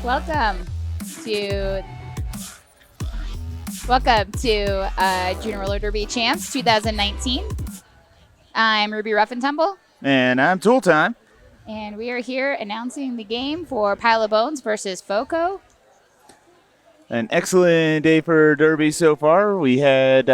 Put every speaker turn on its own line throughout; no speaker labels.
Welcome to Junior Roller Derby Champs 2019. I'm Ruby Rough and Tumble.
And I'm Tool Time.
And we are here announcing the game for Pile of Bones versus FOCO.
An excellent day for Derby so far. We had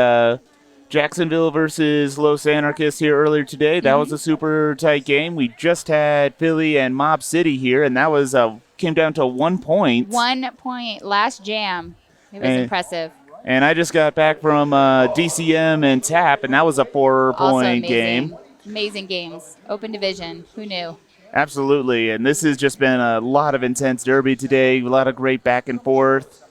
Jacksonville versus Los Anarchists here earlier today. That was a super tight game. We just had Philly and Mob City here, and that was came down to 1 point.
1 point last jam. It was impressive.
And I just got back from DCM and TAP, and that was a 4-point game.
Amazing games. Open division. Who knew?
Absolutely. And this has just been a lot of intense Derby today. A lot of great back and forth.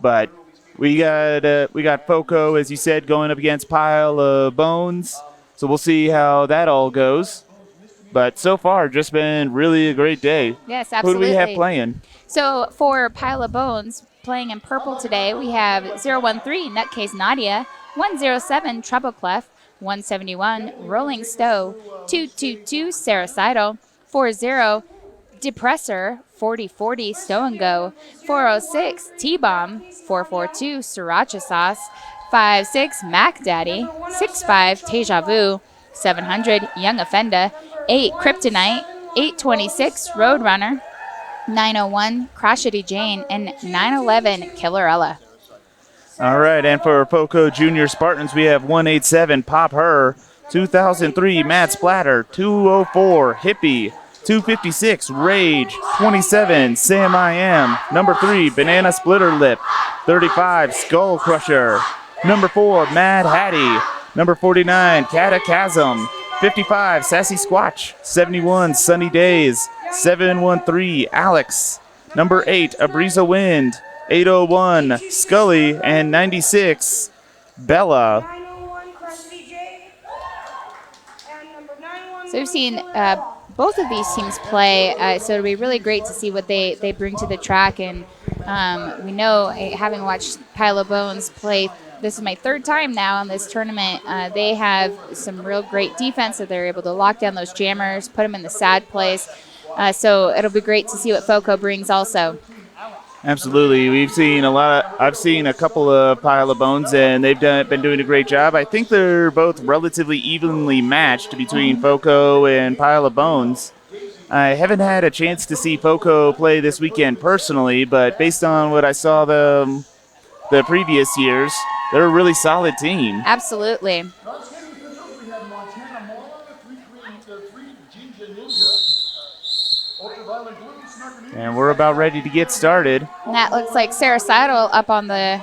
But we got FOCO, as you said, going up against Pile of Bones. So we'll see how that all goes. But so far, just been really a great day.
Yes, absolutely.
Who do we have playing?
So for Pile of Bones, playing in purple today, we have 013 Nutcase Nadia, 107 Treble Clef, 171 Rolling Stowe, 222 Saracidal, 40 Depressor, 4040 Stow and Go, 406 T-Bomb, 442 Sriracha Sauce, 56 Mac Daddy, 65 Deja Vu, 700 Young Offenda, 8 Kryptonite, 826 Roadrunner, 901 Crotchety Jane, and 911 Killerella.
All right, and for FOCO Junior Spartans, we have 187 Pop Her, 2003 Mad Splatter, 204 Hippie, 256 Rage, 27 Sam I Am, number 3 Banana Splitter Lip, 35 Skull Crusher, number 4 Mad Hattie, number 49 Catachasm, 55 Sassy Squatch, 71 Sunny Days, 713 Alex, number 8 Abriza Wind, 801 Scully, and 96 Bella.
So we've seen both of these teams play, so it'll be really great to see what they bring to the track. And we know, having watched Pile of Bones play, this is my third time now in this tournament, they have some real great defense, that they're able to lock down those jammers, put them in the sad place. So it'll be great to see what FOCO brings also.
Absolutely. I've seen a couple of Pile of Bones, and they've been doing a great job. I think they're both relatively evenly matched between FOCO and Pile of Bones. I haven't had a chance to see FOCO play this weekend personally, but based on what I saw the previous years, they're a really solid team.
Absolutely.
And we're about ready to get started.
And that looks like Saracidal up on the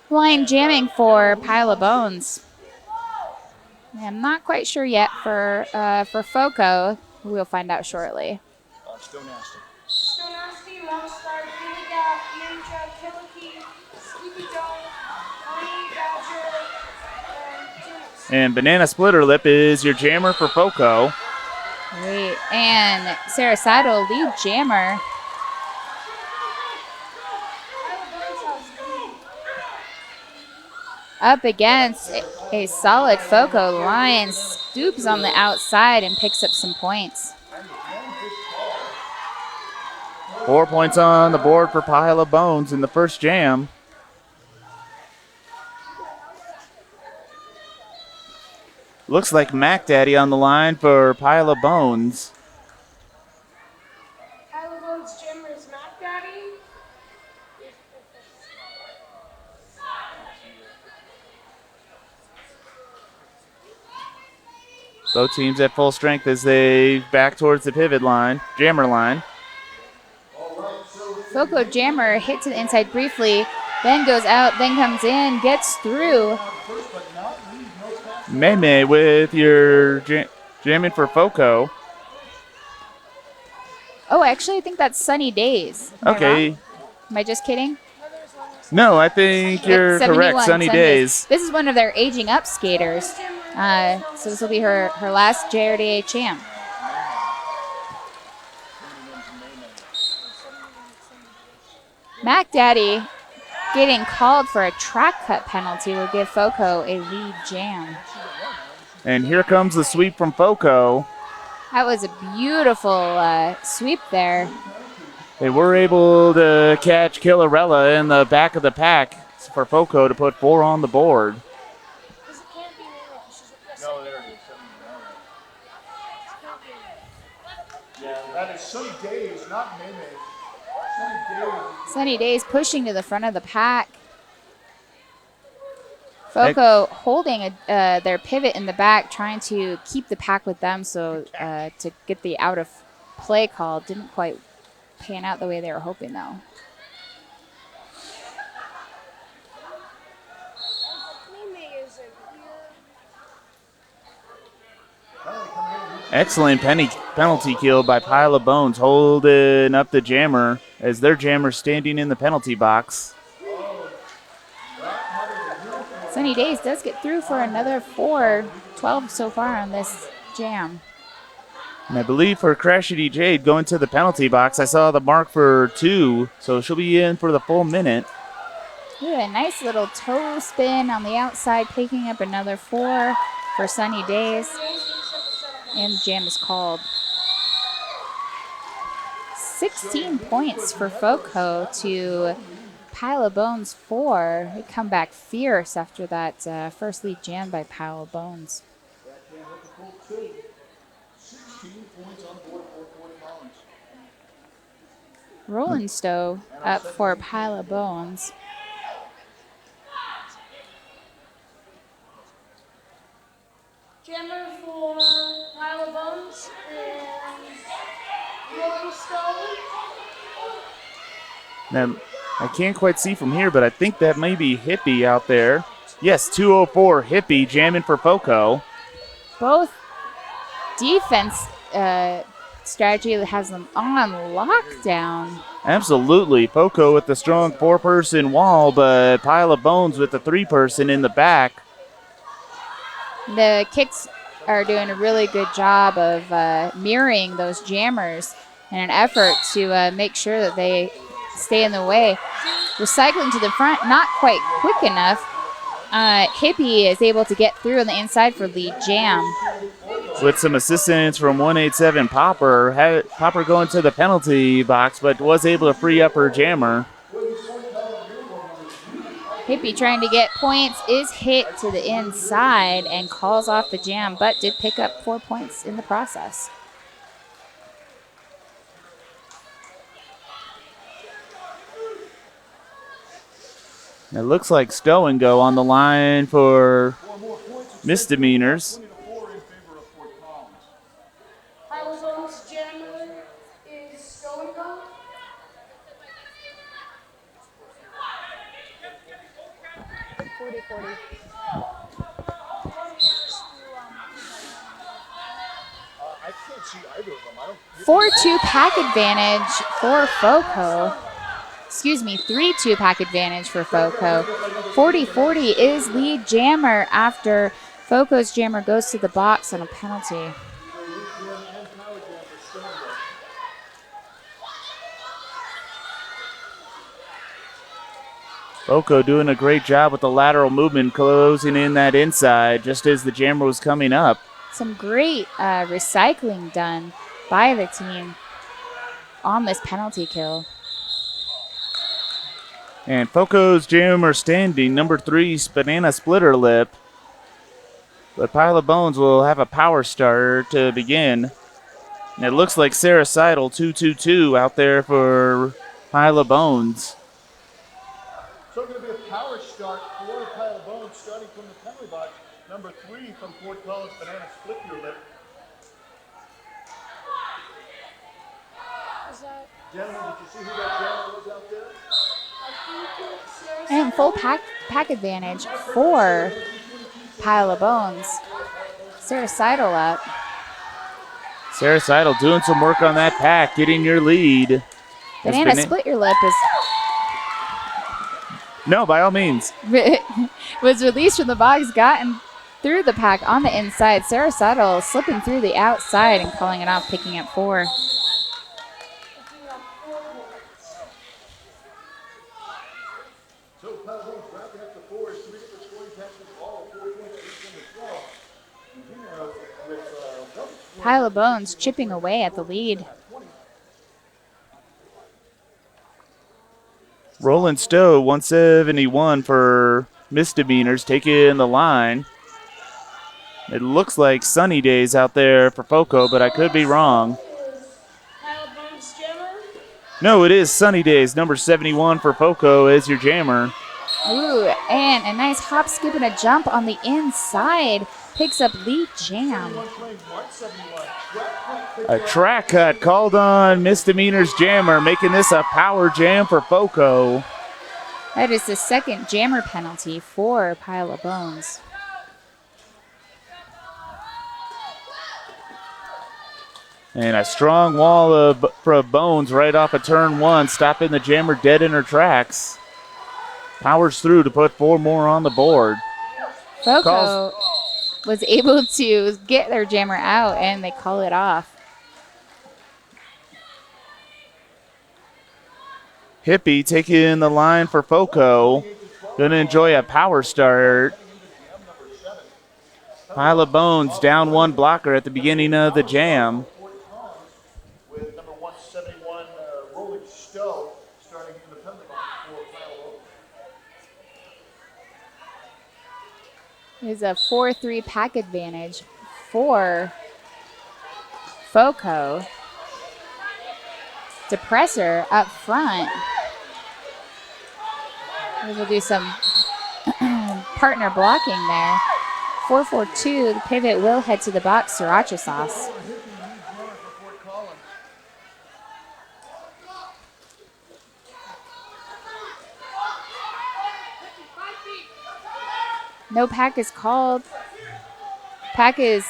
line jamming for Pile of Bones. I'm not quite sure yet for FOCO. We'll find out shortly.
And Banana Splitter Lip is your jammer for FOCO.
Great. And Saracidal, lead jammer. Up against a solid FOCO line, scoops on the outside and picks up some points.
4 points on the board for Pile of Bones in the first jam. Looks like Mac Daddy on the line for Pile of Bones.
Pile of Bones jammer is Mac Daddy.
Both teams at full strength as they back towards the pivot line, jammer line.
FOCO jammer hit to the inside briefly, then goes out, then comes in, gets through.
Meme with your jamming for FOCO.
Oh, actually, I think that's Sunny Days. Am
Okay.
I just kidding?
No, I think you're correct. Sunny Days.
This is one of their aging up skaters. So this will be her last JRDA champ. Mac Daddy getting called for a track cut penalty will give FOCO a lead jam.
And here comes the sweep from FOCO.
That was a beautiful sweep there.
They were able to catch Killarella in the back of the pack for FOCO to put 4 on the board.
Because it can't be Mimi because she's with
No, there it is. Yeah, that is Sunny Days, not Meme. Sunny Days.
Sunny Days pushing to the front of the pack. FOCO holding their pivot in the back, trying to keep the pack with them so to get the out of play call. Didn't quite pan out the way they were hoping, though.
Mimi isn't here.
Excellent penalty kill by Pile of Bones, holding up the jammer as their jammer standing in the penalty box.
Sunny Days does get through for another 4, 12 so far on this jam.
And I believe for Crashity Jade going to the penalty box, I saw the mark for 2, so she'll be in for the full minute.
Ooh, a nice little toe spin on the outside, picking up another 4 for Sunny Days. And the jam is called. 16 points for FOCO to Pile of Bones 4. We come back fierce after that first lead jam by Pile of Bones.
16 points on board for Fort Collins.
Rolling Stowe up for Pile of Bones.
Jammer for Pile of Bones and Rolling Stone.
Now, I can't quite see from here, but I think that may be Hippie out there. Yes, 204 Hippie jamming for FOCO.
Both defense strategy that has them on lockdown.
Absolutely. FOCO with the strong 4-person wall, but Pile of Bones with the 3-person in the back.
The kicks are doing a really good job of mirroring those jammers in an effort to make sure that they stay in the way. Recycling to the front, not quite quick enough. Hippie is able to get through on the inside for lead jam.
With some assistance from 187 Popper. Popper going to the penalty box, but was able to free up her jammer.
Hippie trying to get points, is hit to the inside and calls off the jam, but did pick up 4 points in the process.
It looks like Stowe and Go on the line for misdemeanors.
4 in favor of Fort Collins.
Pile of Bones Jammer is going on.
I can't see either of them. I don't.
4-2 pack advantage for FOCO. Excuse me, 3-2 pack advantage for FOCO. 40-40 is lead jammer after FOCO's jammer goes to the box on a penalty.
FOCO doing a great job with the lateral movement, closing in that inside just as the jammer was coming up.
Some great recycling done by the team on this penalty kill.
And FOCO's jammer standing, number 3, Banana Splitter Lip. But Pile of Bones will have a power starter to begin. And it looks like Sarah Seidel, 222 out there for Pile of Bones.
So going to be a power start for Pile of Bones starting from the penalty box. Number 3 from Fort Collins, Banana Split Your Lip.
Is that?
Gentlemen, did you see who that jammer was out there?
And full pack advantage for Pile of Bones. Sarah Seidel up.
Sarah Seidel doing some work on that pack, getting your lead.
Banana Split Your Lip
No, by all means.
was released from the box, gotten through the pack on the inside. Sarah Seidel slipping through the outside and calling it off, picking up 4.
So Pile of Bones wrapping up the 4 as 3 different scoring passes, all 4 points each in the 12. And here with
Pile of Bones chipping away at the lead.
Rolling Stowe, 171 for misdemeanors, taking the line. It looks like sunny days out there for FOCO, but I could be wrong.
Pile Bones Jammer.
No, it is sunny days. Number 71 for FOCO is your jammer.
Ooh, and a nice hop, skip, and a jump on the inside. Picks up lead jam.
A track cut called on misdemeanors jammer, making this a power jam for FOCO.
That is the second jammer penalty for Pile of Bones.
And a strong wall of Bones right off of turn one, stopping the jammer dead in her tracks. Powers through to put 4 more on the board.
FOCO was able to get their jammer out, and they call it off.
Hippie taking the line for FOCO. Gonna enjoy a power start. Pile of Bones down 1 blocker at the beginning of the jam.
With number 171, Rolling Stowe, starting in the penalty box for Pile of Bones.
Is a 4-3 pack advantage for FOCO. Depressor up front. We'll do some partner blocking there. 4-4-2, the pivot will head to the box, sriracha sauce. No pack is called. Pack is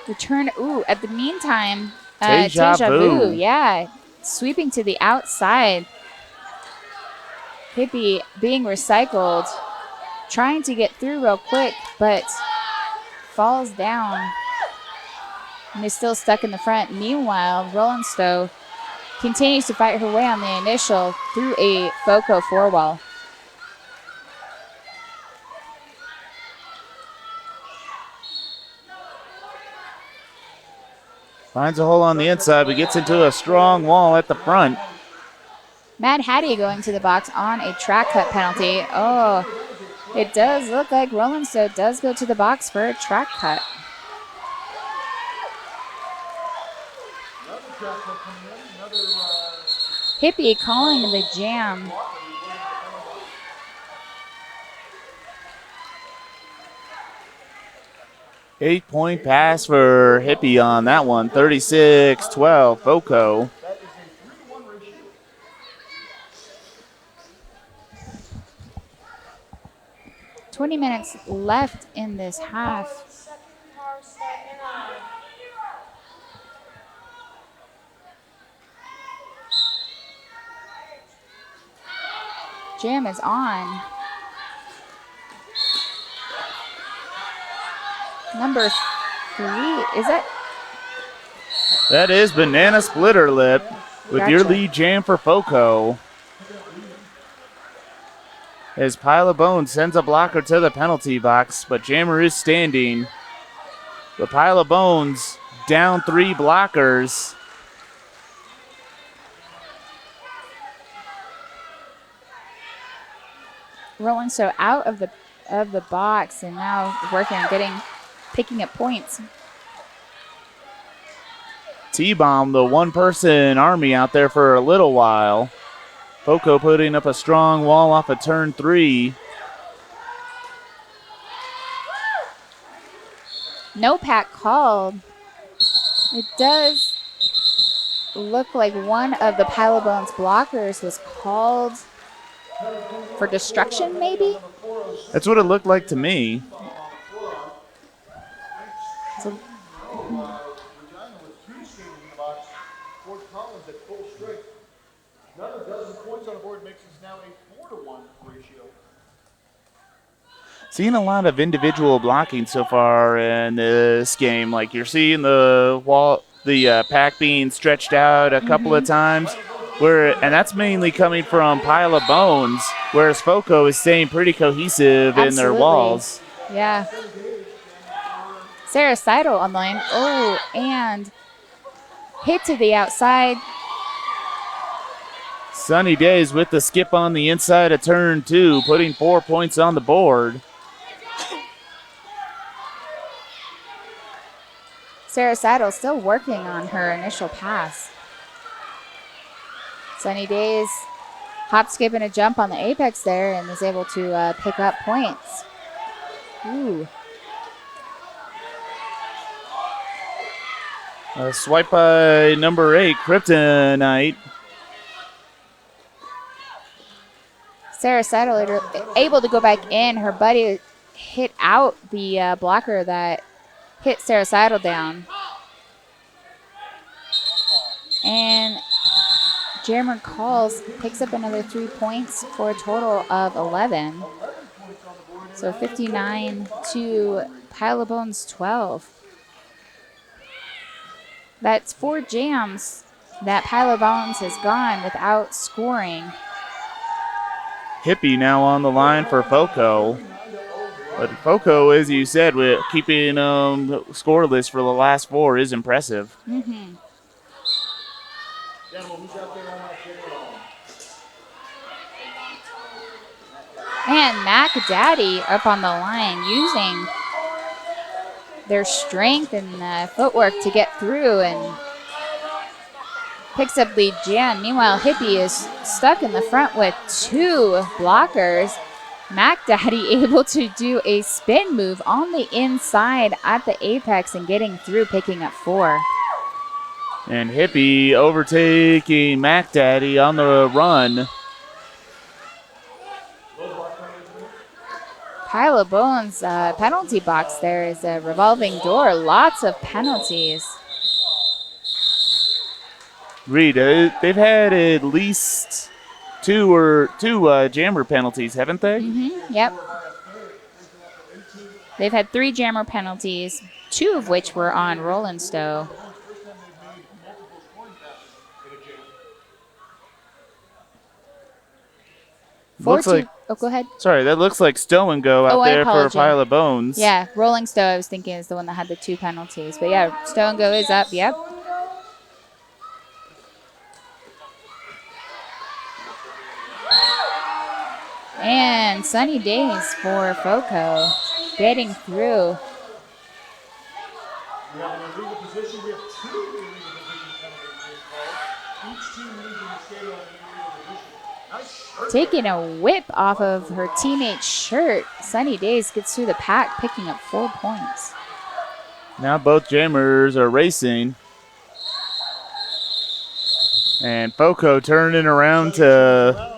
returned. Ooh, at the meantime,
Deja vu.
Yeah, sweeping to the outside. Hippie being recycled, trying to get through real quick, but falls down and is still stuck in the front. Meanwhile, Rolling Stowe continues to fight her way on the initial through a FOCO 4-wall.
Finds a hole on the inside, but gets into a strong wall at the front.
Mad Hattie going to the box on a track cut penalty. Oh, it does look like Rolling Stowe does go to the box for a track cut. Hippie calling the jam.
Eight-point pass for Hippie on that one. 36-12, FOCO.
20 minutes left in this half. Jam is on. Number 3, is that?
That is Banana Splitter Lip with your
Gotcha.
lead jam for FOCO. As Pile of Bones sends a blocker to the penalty box, but jammer is standing. The Pile of Bones down 3 blockers.
Rolling Stowe out of the box and now working on picking up points.
T-Bomb, the one-person army out there for a little while. FOCO putting up a strong wall off of turn 3.
No pack called. It does look like one of the Pile of Bones blockers was called for destruction, maybe?
That's what it looked like to me.
So,
Another dozen points on the board makes this now a 4-to-1 ratio.
Seeing a lot of individual blocking so far in this game. Like you're seeing the wall, the pack being stretched out a couple of times, and that's mainly coming from Pile of Bones, whereas FOCO is staying pretty cohesive in their
Absolutely.
walls.
yeah. Sarah Seidel on the line. Oh, and hit to the outside.
Sunny Days with the skip on the inside of turn 2, putting 4 points on the board.
Sarah Saddle still working on her initial pass. Sunny Days hop, skip, and a jump on the apex there and is able to pick up points. Ooh.
Swipe by number 8, Kryptonite.
Sarah Saddle able to go back in. Her buddy hit out the blocker that hit Sarah Saddle down. And Jammer Calls picks up another 3 points for a total of 11. So 59 to Pile of Bones 12. That's 4 jams that Pile of Bones has gone without scoring.
Hippie now on the line for FOCO. But FOCO, as you said, with keeping scoreless for the last 4 is impressive.
Mm-hmm. And Mac Daddy up on the line using their strength and footwork to get through and picks up lead jam. Meanwhile, Hippie is stuck in the front with 2 blockers. Mac Daddy able to do a spin move on the inside at the apex and getting through, picking up 4.
And Hippie overtaking Mac Daddy on the run.
Pile of Bones penalty box there is a revolving door. Lots of penalties.
Reed, they've had at least two jammer penalties, haven't they?
Mm-hmm. Yep. They've had 3 jammer penalties, 2 of which were on Roland Stowe.
Looks like,
oh, go ahead.
sorry, that looks like Stow and Go out
I
there for a
apologize.
Pile of Bones.
Yeah, Rolling Stowe I was thinking is the one that had the 2 penalties. But yeah, Stowe and Go is up, yep. And Sunny Days for FOCO getting through.
We have an illegal position. We have 2 illegal position penalties being called. Each team losing the skater on an illegal position. Nice shirt.
Taking a whip off of her teammate's shirt. Sunny Days gets through the pack, picking up 4 points.
Now both jammers are racing. And FOCO turning around to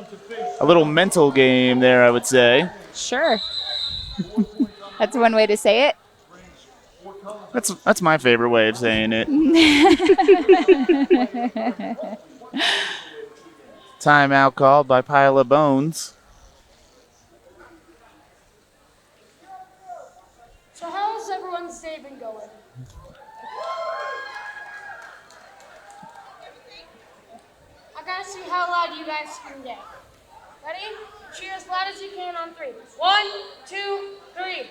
a little mental game there, I would say.
Sure. That's one way to say it.
That's my favorite way of saying it. Timeout called by Pile of Bones.
So how's everyone's day been going? I gotta see how loud you guys can get. Ready? Cheer as loud as you can on 3. 1, 2, 3.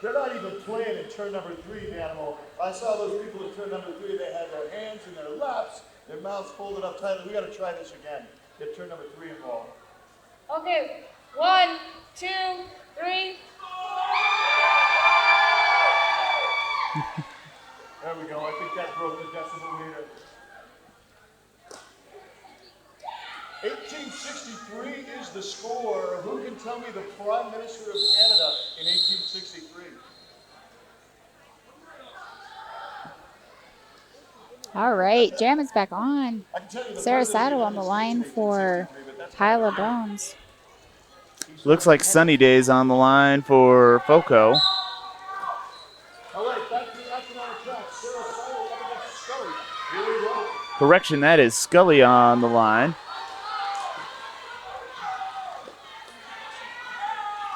They're not even playing in turn number 3, Danimal. I saw those people in turn number 3. They had their hands in their laps, their mouths folded up tightly. We got to try this again. Get turn number 3 involved.
Okay. 1, 2, 3.
There we go. I think that broke the decibel meter. 1863 is the score. Who can tell me the Prime Minister of Canada in 1863?
All right, Jam is back on.
I can tell you the
Sarah
president
Saddle
of
on the
the
line
States in
for
1863, but that's
Pile of Bones.
Looks like Sunny Days on the line for FOCO.
all right, back to the action on the track. Sarah Saddle up against Scully. Here we go.
Correction, that is Scully on the line.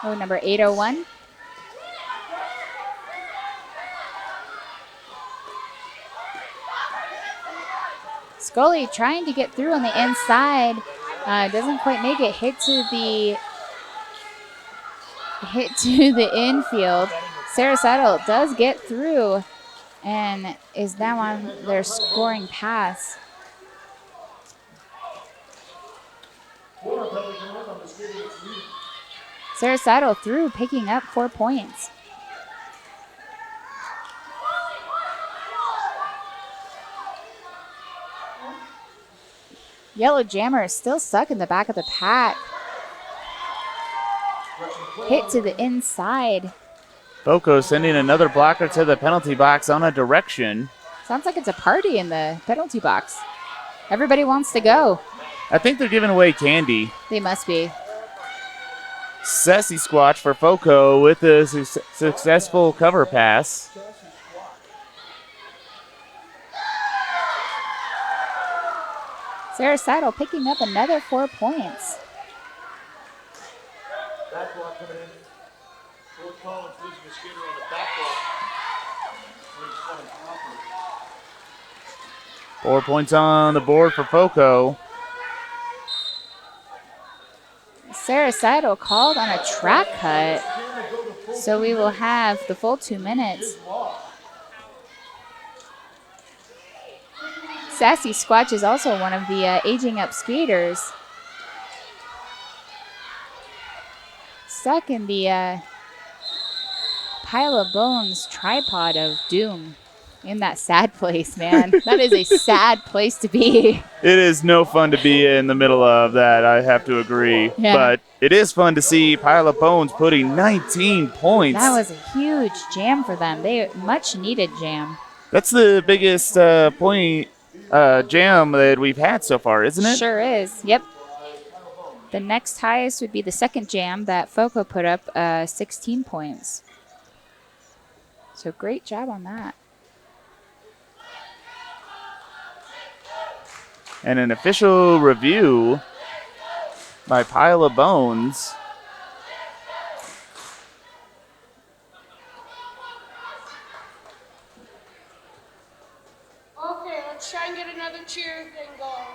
Oh, number 801. Scully trying to get through on the inside. Doesn't quite make it. Hit to the infield. Sarah Saddle does get through and is now on their scoring pass. Sarasado through, picking up 4 points. Yellow Jammer is still stuck in the back of the pack. Hit to the inside.
FOCO sending another blocker to the penalty box on a direction.
Sounds like it's a party in the penalty box. Everybody wants to go.
I think they're giving away candy.
They must be.
Sassy Squatch for FOCO with a successful cover pass.
Sarasado picking up another 4 points.
Back block coming in. Fort Collins losing a skater on the back block.
4 points on the board for FOCO.
Sarasado called on a track cut, so we will have the full 2 minutes. Sassy Squatch is also one of the aging up skaters. Stuck in the pile of bones tripod of doom. In that sad place, man. That is a sad place to be.
It is no fun to be in the middle of that, I have to agree.
Yeah.
But it is fun to see Pile of Bones putting 19 points.
That was a huge jam for them. They much needed jam.
That's the biggest point jam that we've had so far, isn't it?
Sure is. Yep. The next highest would be the second jam that FOCO put up 16 points. So great job on that.
And an official review by Pile of Bones.
Okay, let's try and get another cheer thing going.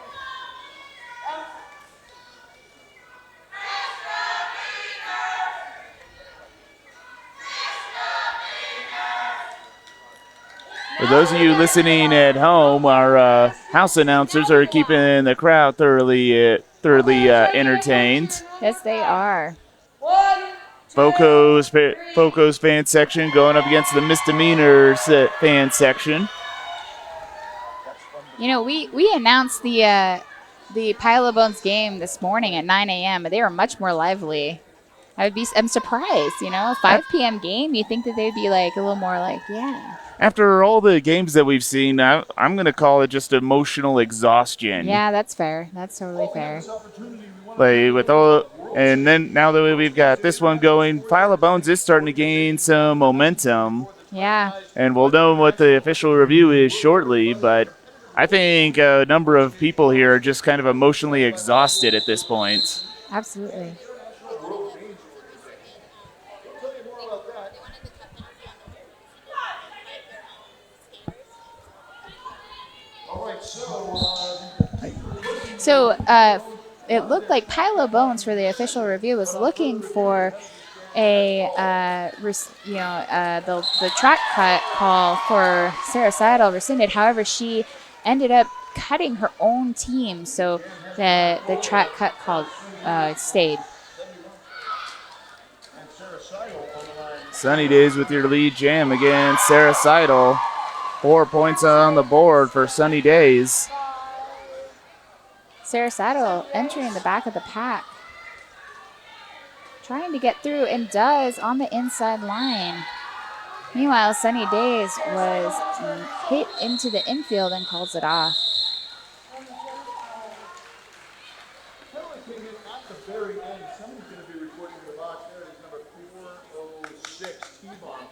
For those of you listening at home, our house announcers are keeping the crowd thoroughly entertained.
Yes, they are.
1, 2,
FOCO's fan section going up against the misdemeanors fan section.
You know, we announced the Pile of Bones game this morning at 9 a.m., but they were much more lively. I'm surprised, 5 p.m. game, you think that they'd be like a little more like, yeah.
After all the games that we've seen, I'm going to call it just emotional exhaustion.
Yeah, that's fair. That's totally fair.
And then now that we've got this one going, Pile of Bones is starting to gain some momentum.
Yeah.
And we'll know what the official review is shortly, but I think a number of people here are just kind of emotionally exhausted at this point.
Absolutely. So it looked like Pile of Bones for the official review was looking for the track cut call for Sarasado rescinded. However, she ended up cutting her own team, so the track cut call stayed.
Sunny Days with your lead jam against Sarah Seidel. 4 points on the board for Sunny Days.
Sarasado entering the back of the pack. Trying to get through and does on the inside line. Meanwhile, Sunny Days was hit into the infield and calls it off.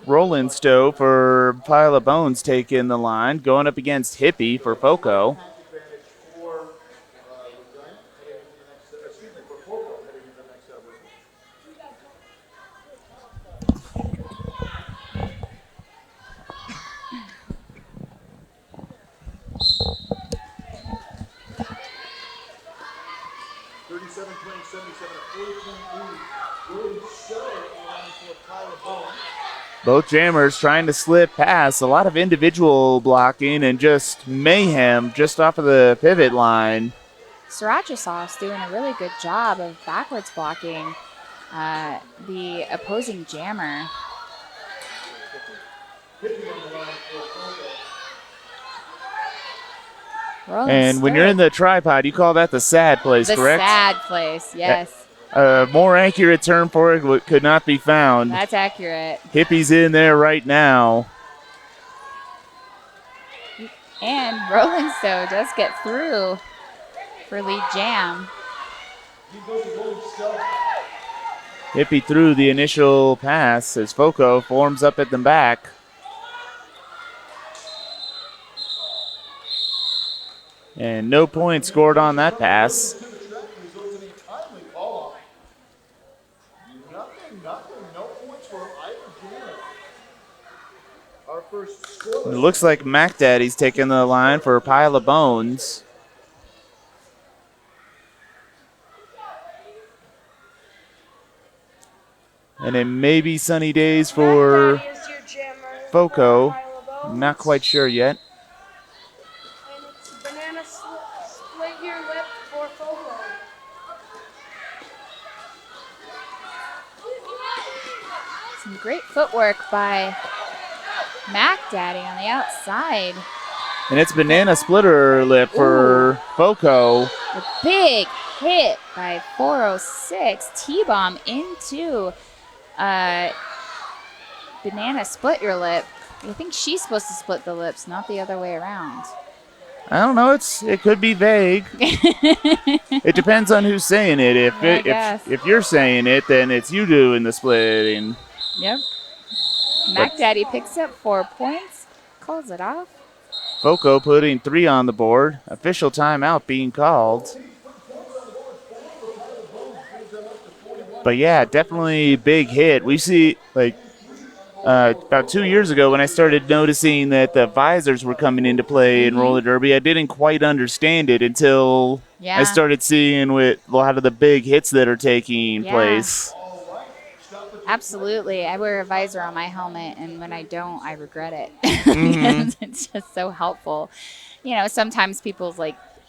Roland Stowe for Pile of Bones taking the line, going up against Hippie for FOCO. Both jammers trying to slip past. A lot of individual blocking and just mayhem just off of the pivot line.
Sriracha sauce doing a really good job of backwards blocking the opposing jammer.
And when you're in the tripod, you call that the sad place,
the
correct?
The sad place, yes.
A more accurate term for it could not be found.
That's accurate.
Hippie's in there right now.
And Rolling Stone does get through for lead jam.
Hippie threw the initial pass as FOCO forms up at the back. And no points scored on that pass. It looks like Mac Daddy's taking the line for a pile of bones. And it may be sunny days for FOCO. Not quite sure yet.
And it's banana split your lip for FOCO.
Some great footwork by Mac Daddy on the outside.
And it's banana splitter lip for FOCO.
A big hit by 406. T-bomb into banana split your lip. I think she's supposed to split the lips, not the other way around.
I don't know. It could be vague. It depends on who's saying it. If you're saying it, then it's you doing the splitting.
Yep. Mac Daddy picks up 4 points, calls it off.
FOCO putting 3 on the board. Official timeout being called. But yeah, definitely big hit. We see about 2 years ago when I started noticing that the visors were coming into play in roller derby. I didn't quite understand it until I started seeing with a lot of the big hits that are taking place.
Absolutely. I wear a visor on my helmet, and when I don't, I regret it. Because it's just so helpful. You know, sometimes people's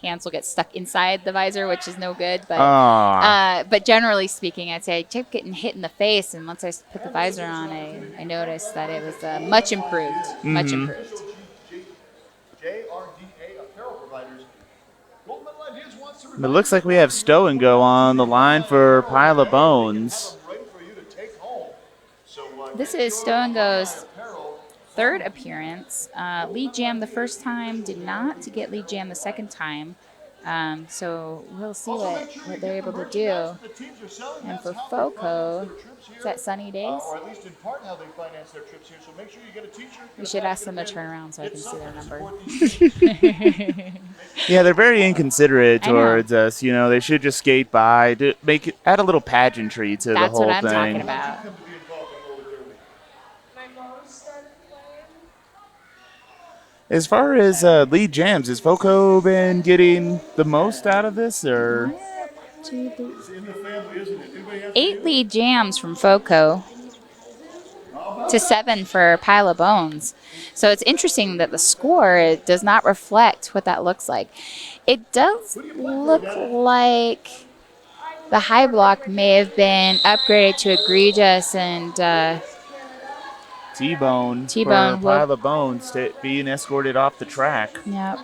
hands will get stuck inside the visor, which is no good. But generally speaking, I'd say I kept getting hit in the face, and once I put the visor on, I noticed that it was much improved. Much improved.
It looks like we have Stow and Go on the line for Pile of Bones.
This is Stow and Go's third appearance. Lead jam the first time, did not to get lead jam the second time. So we'll see what they're able to do. And for FOCO, is that sunny days? We should ask them to turn around so I can see their number.
Yeah, they're very inconsiderate towards us. You know, they should just skate by, add a little pageantry to the whole thing.
That's what I'm talking about.
As far as lead jams, has FOCO been getting the most out of this, or?
8 lead jams from FOCO to 7 for Pile of Bones. So it's interesting that the score does not reflect what that looks like. It does look like the high block may have been upgraded to egregious and
T-Bone for Pile of Bones being escorted off the track.
Yep.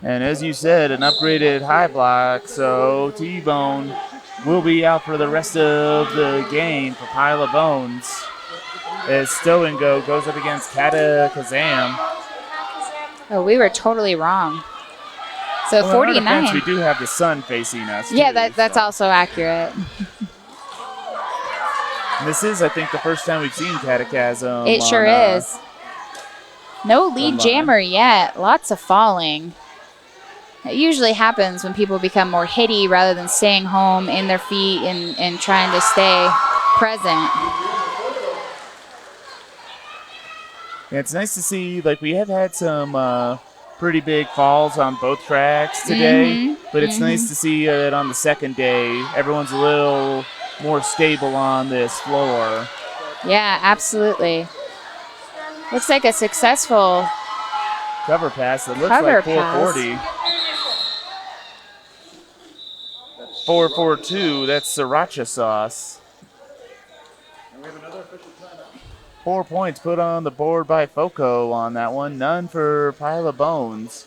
And as you said, an upgraded high block, so T-Bone will be out for the rest of the game for Pile of Bones. As Stow and Go goes up against Kata Kazam.
Oh, we were totally wrong. So 49.
In our defense, we do have the sun facing us.
Yeah, that's also accurate.
And this is, I think, the first time we've seen Catechasm.
It sure is. No lead jammer yet. Lots of falling. It usually happens when people become more hitty rather than staying home in their feet and trying to stay present.
Yeah, it's nice to see, we have had some pretty big falls on both tracks today, but it's nice to see that on the second day, everyone's a little more stable on this floor.
Yeah, absolutely. Looks like a successful
Cover pass. It looks
cover
like
pass.
440. 442. That's sriracha sauce. 4 points put on the board by FOCO on that one. None for Pile of Bones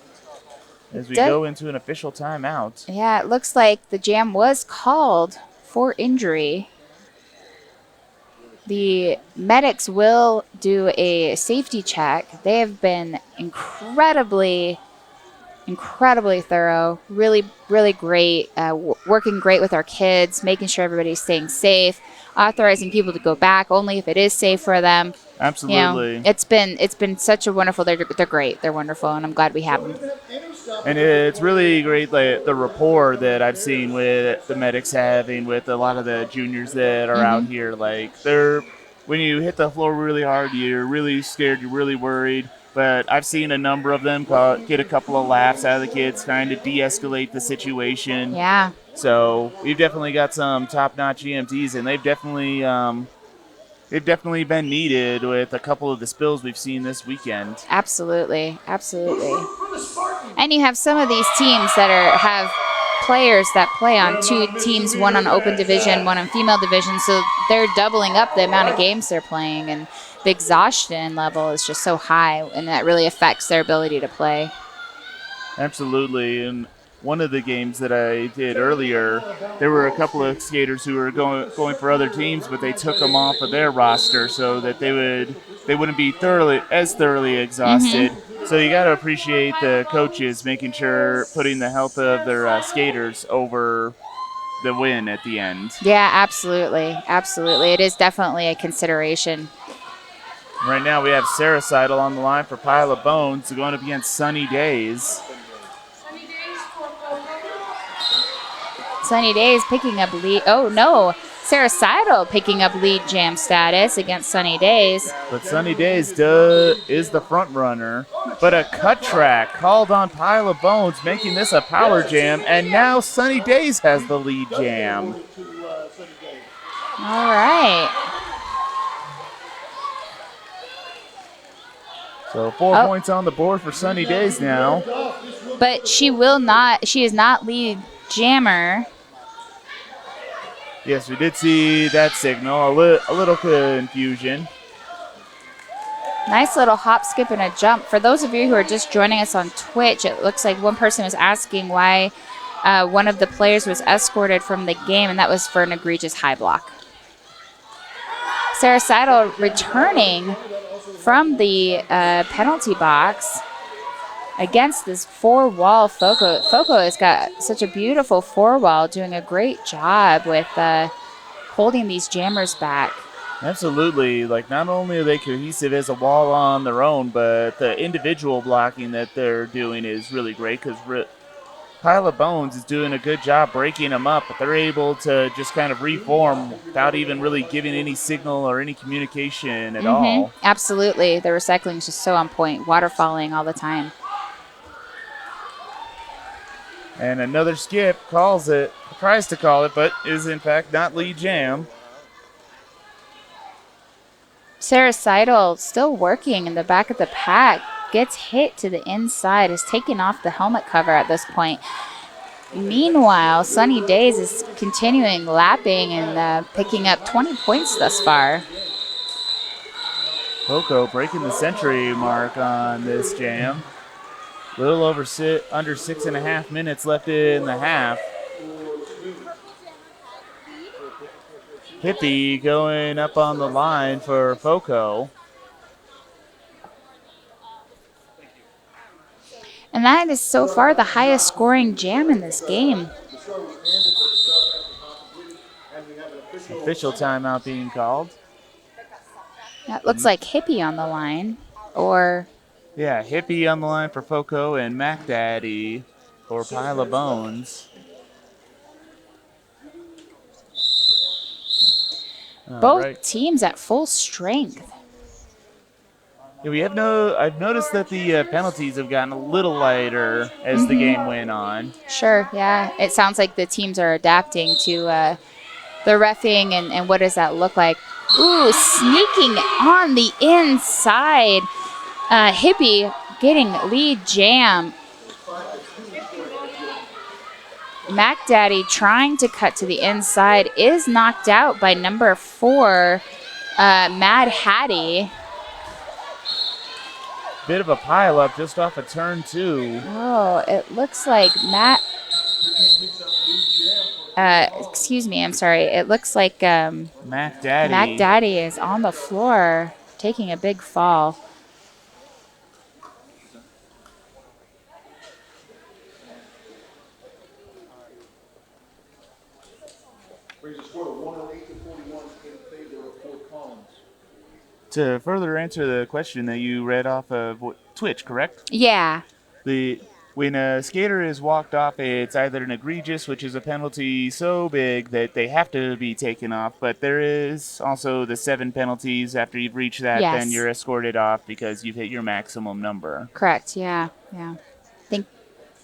as we go into an official timeout.
Yeah, it looks like the jam was called for injury. The medics will do a safety check. They have been incredibly thorough, really, really great, working great with our kids, making sure everybody's staying safe, authorizing people to go back only if it is safe for them.
Absolutely.
You know, it's been such a wonderful. They're great. They're wonderful, and I'm glad we have them.
And it's really great, like the rapport that I've seen with the medics having with a lot of the juniors that are out here. Like when you hit the floor really hard, you're really scared, you're really worried. But I've seen a number of them get a couple of laughs out of the kids, trying to de-escalate the situation.
Yeah.
So we've definitely got some top-notch EMTs, and they've definitely been needed with a couple of the spills we've seen this weekend.
Absolutely, absolutely. And you have some of these teams that have players that play on two teams, one on open division, one on female division, so they're doubling up the amount of games they're playing, and the exhaustion level is just so high, and that really affects their ability to play.
Absolutely, and one of the games that I did earlier, there were a couple of skaters who were going for other teams, but they took them off of their roster so that they wouldn't be thoroughly exhausted. So you got to appreciate the coaches making sure putting the health of their skaters over the win at the end.
Yeah, absolutely, absolutely. It is definitely a consideration.
Right now we have Sarah Seidel on the line for Pile of Bones going up against Sunny Days.
Sunny Days picking up lead. Oh, no. Sarah Seidel picking up lead jam status against Sunny Days.
But Sunny Days is the front runner. But a cut track called on Pile of Bones, making this a power jam. And now Sunny Days has the lead jam.
All right.
So 4 points on the board for Sunny Days now.
But she is not lead jammer.
Yes, we did see that signal. A little confusion.
Nice little hop, skip, and a jump. For those of you who are just joining us on Twitch, it looks like one person was asking why one of the players was escorted from the game, and that was for an egregious high block. Sarah Seidel returning from the penalty box against this four-wall FOCO. FOCO has got such a beautiful four-wall, doing a great job with holding these jammers back.
Absolutely. Like, not only are they cohesive as a wall on their own, but the individual blocking that they're doing is really great because Pile of Bones is doing a good job breaking them up, but they're able to just kind of reform without even really giving any signal or any communication at all.
Absolutely. The recycling is just so on point, waterfalling all the time.
And another skip tries to call it, but is in fact not lead jam.
Sarah Seidel still working in the back of the pack. Gets hit to the inside, is taking off the helmet cover at this point. Meanwhile, Sunny Days is continuing lapping and picking up 20 points thus far.
FOCO breaking the century mark on this jam. Little under 6.5 minutes left in the half. Hippie going up on the line for FOCO.
And that is so far the highest scoring jam in this game.
Official timeout being called.
That looks like Hippie on the line. Or
yeah, Hippie on the line for FOCO and Mac Daddy for Pile of Bones.
Both teams at full strength.
Yeah, I've noticed that the penalties have gotten a little lighter as the game went on.
Sure, yeah. It sounds like the teams are adapting to the reffing and what does that look like. Ooh, sneaking on the inside. Hippie getting lead jam. Mac Daddy trying to cut to the inside is knocked out by number 4, Mad Hattie.
Bit of a pile up just off of turn 2.
Oh, it looks like excuse me, I'm sorry. It looks like
Mac Daddy.
Mac Daddy is on the floor taking a big fall.
Brings a score of 108 to 41 in favor of Fort Collins.
To further answer the question that you read off of Twitch, correct?
Yeah.
When a skater is walked off, it's either an egregious, which is a penalty so big that they have to be taken off, but there is also the 7 penalties. After you've reached that,
Yes.
then you're escorted off because you've hit your maximum number.
Correct. Yeah. Yeah.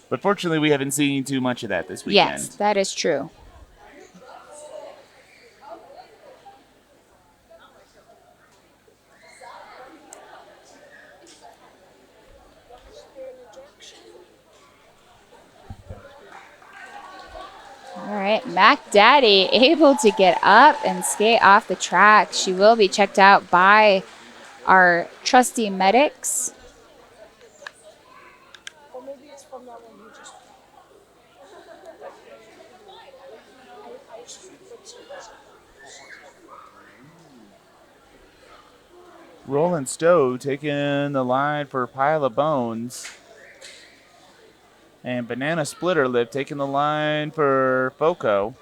But fortunately, we haven't seen too much of that this weekend.
Yes, that is true. All right, Mac Daddy able to get up and skate off the track. She will be checked out by our trusty medics.
Or maybe it's from that one you just.
Roland Stowe taking the line for Pile of Bones. And Banana Splitter Lip taking the line for FOCO.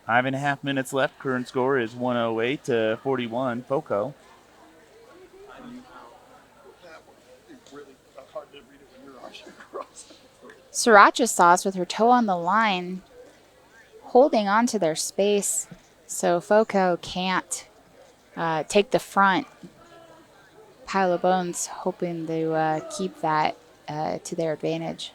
5.5 minutes left. Current score is 108 to 41. FOCO.
Sriracha Sauce with her toe on the line, holding on to their space so FOCO can't take the front. Pile of Bones hoping to keep that to their advantage.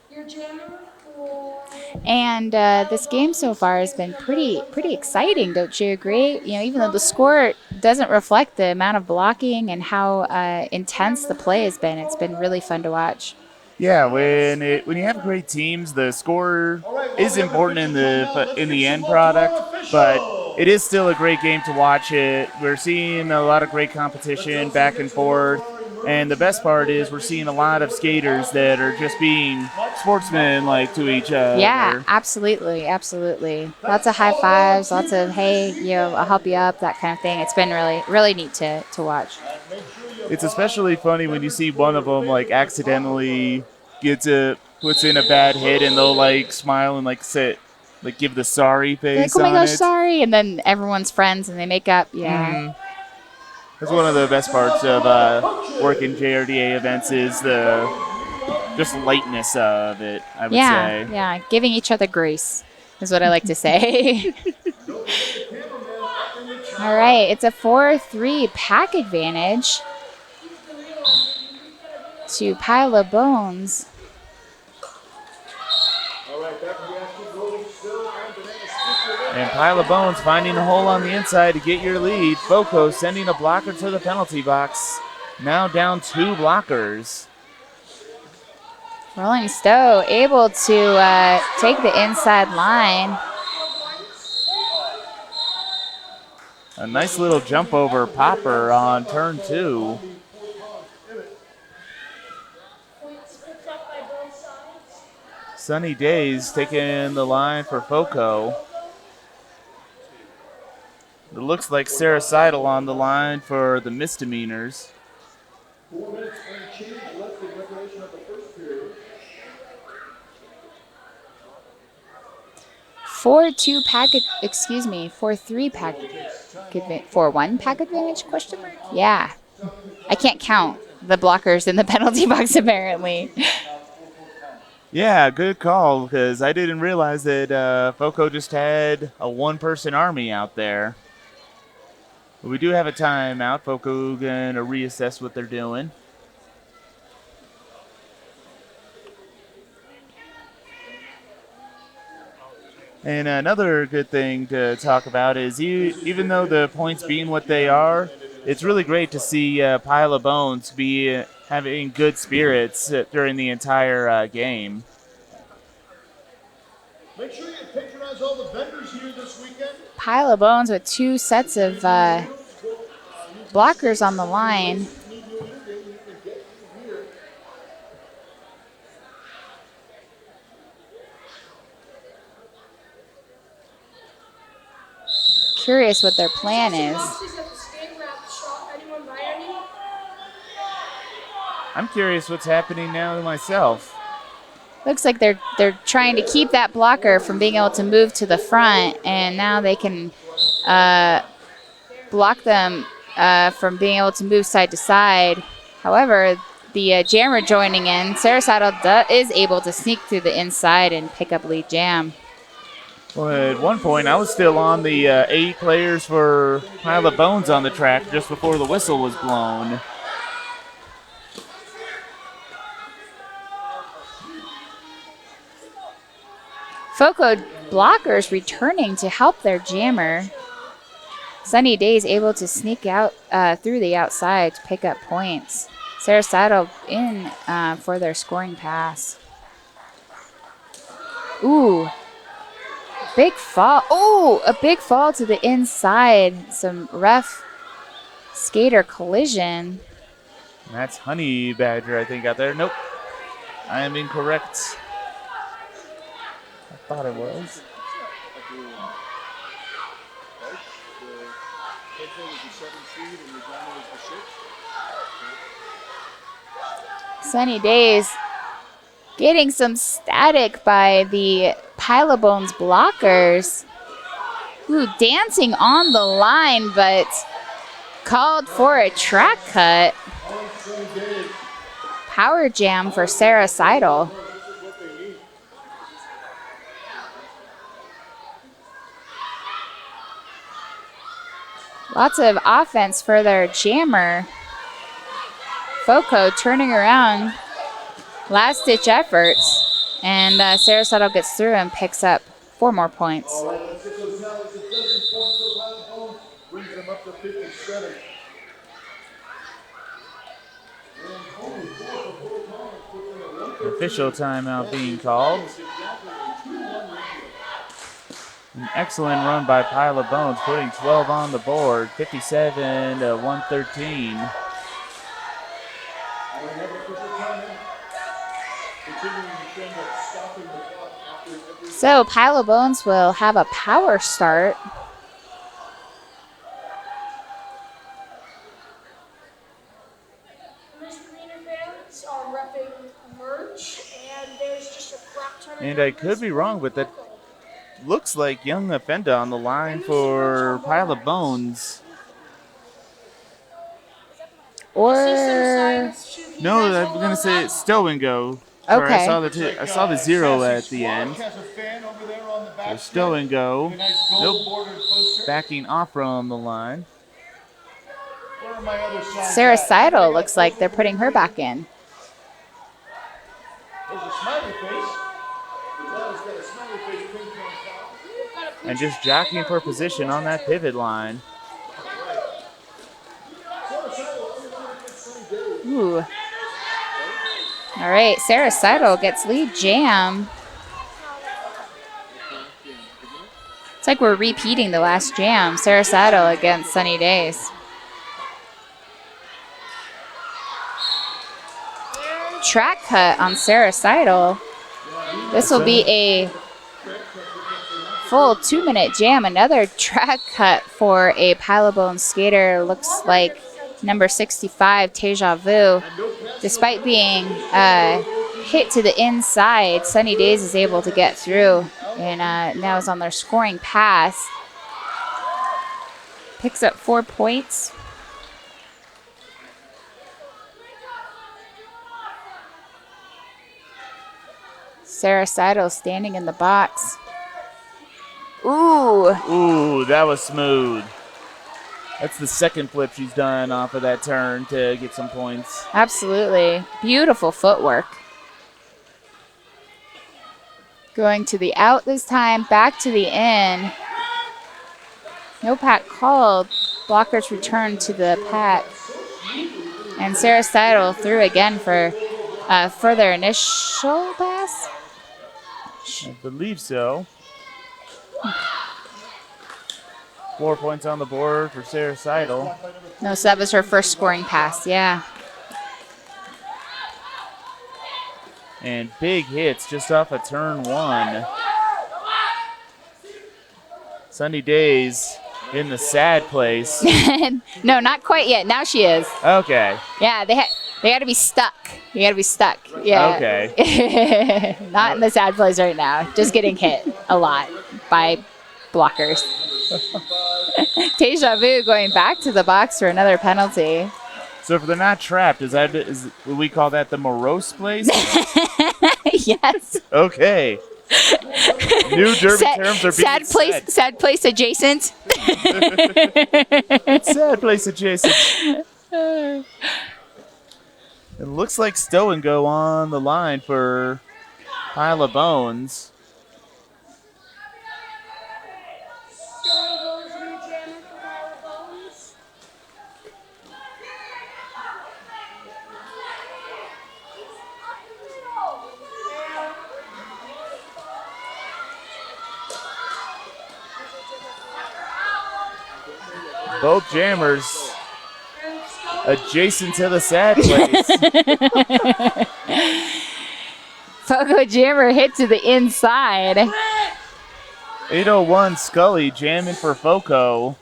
Your jammer for.
And this game so far has been pretty exciting, don't you agree? You know, even though the score doesn't reflect the amount of blocking and how intense the play has been, it's been really fun to watch.
Yeah, when you have great teams, the score is important in the end product, but it is still a great game to watch. We're seeing a lot of great competition back and forth, and the best part is we're seeing a lot of skaters that are just being sportsmen-like to each other.
Yeah, absolutely. Lots of high fives, lots of hey, you know, I'll help you up, that kind of thing. It's been really neat to watch.
It's especially funny when you see one of them like accidentally puts in a bad hit, and they'll like smile and like give the sorry face.
Like, oh my
on
gosh,
it.
sorry, and then everyone's friends and they make up. Yeah.
That's one of the best parts of working JRDA events is the just lightness of it, I would say.
Yeah, giving each other grace is what I like to say. All right, it's a 4-3 pack advantage to Pile of Bones.
And Pile of Bones finding a hole on the inside to get your lead. FOCO sending a blocker to the penalty box. Now down 2 blockers.
Rolling Stowe able to take the inside line.
A nice little jump over popper on turn 2. Sunny Days taking the line for FOCO. It looks like Sarah Seidel on the line for the misdemeanors.
4 minutes and change left in regulation of the first period.
4-2 pack, excuse me, 4-3 pack, 4-1 pack advantage, question mark? Yeah. I can't count the blockers in the penalty box, apparently.
Yeah, good call, because I didn't realize that FOCO just had a 1-person army out there. We do have a timeout. FOCO going to reassess what they're doing. And another good thing to talk about is even though the points being what they are, it's really great to see Pile of Bones be having good spirits during the entire game.
Make sure you patronize all the vendors here this weekend.
Pile of Bones with 2 sets of blockers on the line. Curious what their plan is.
I'm curious what's happening now myself.
Looks like they're trying to keep that blocker from being able to move to the front, and now they can block them from being able to move side to side. However, the jammer joining in, Sarasota is able to sneak through the inside and pick up lead jam.
Well, at one point, I was still on the 8 players for Pile of Bones on the track just before the whistle was blown.
FOCO blockers returning to help their jammer. Sunny Days able to sneak out through the outside to pick up points. Sarasota in for their scoring pass. Ooh. Big fall. Oh, a big fall to the inside. Some rough skater collision.
And that's Honey Badger, I think, out there. Nope. I am incorrect. I thought it was.
Sunny Days getting some static by the Pile of Bones blockers. Ooh, dancing on the line, but called for a track cut. Power jam for Sarah Seidel. Lots of offense for their jammer. FOCO turning around. Last ditch efforts. And Sarasota gets through and picks up 4 more points.
All right, let's get those talents. It doesn't point to the Pile of Bones, brings them up to 57.
Official timeout being called. An excellent run by Pile of Bones, putting 12 on the board, 57 to 113.
So Pile of Bones will have a power start.
And I could be wrong, but that looks like Young Offenda on the line for Pile of Bones.
Or
no, I'm gonna say it's Stow and Go. Sorry,
okay.
I saw the 0 at the end. So Stow and Go. Nope. Backing off from the line.
Sarah Seidel looks like they're putting her back in.
There's a smiley face.
And just jockeying for position on that pivot line.
Ooh. All right, Sarah Seidel gets lead jam. It's like we're repeating the last jam. Sarah Seidel against Sunny Days. Track cut on Sarah Seidel. This will be a full 2-minute jam. Another track cut for a Pile of Bones skater. Looks like number 65, Teja Vu. Despite being hit to the inside, Sunny Days is able to get through and now is on their scoring pass. Picks up 4 points. Sarah Seidel standing in the box. Ooh.
Ooh, that was smooth. That's the second flip she's done off of that turn to get some points.
Absolutely. Beautiful footwork. Going to the out this time, back to the in. No pat called. Blockers return to the pat. And Sarah Seidel threw again for further initial pass.
I believe so. 4 points on the board for Sarah Seidel.
No, so that was her first scoring pass, yeah.
And big hits just off of turn 1. Sunny Days in the sad place.
No, not quite yet. Now she is.
Okay.
Yeah, they got to be stuck. You got to be stuck. Yeah.
Okay.
Not in the sad place right now. Just getting hit a lot by blockers. Deja Vu going back to the box for another penalty.
So if they're not trapped, would we call that the morose place?
Yes.
Okay. New Derby terms are being
sad place.
said.
Sad place adjacent.
Sad place adjacent. It looks like Stow and Go on the line for Pile of Bones. Both jammers adjacent to the sad place.
FOCO jammer hit to the inside.
801 Scully jamming for FOCO.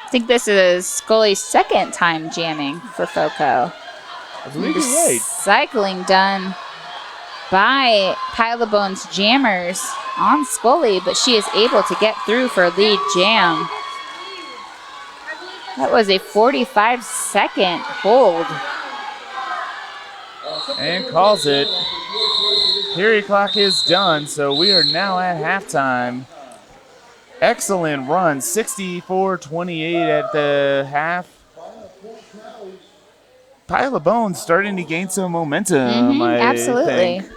I think this is Scully's second time jamming for FOCO.
I believe you're right.
Cycling done by Pile of Bones jammers on Scully, but she is able to get through for lead jam. That was a 45-second hold.
And calls it. Period clock is done, so we are now at halftime. Excellent run, 64-28 at the half. Pile of Bones starting to gain some momentum, I
absolutely.
think.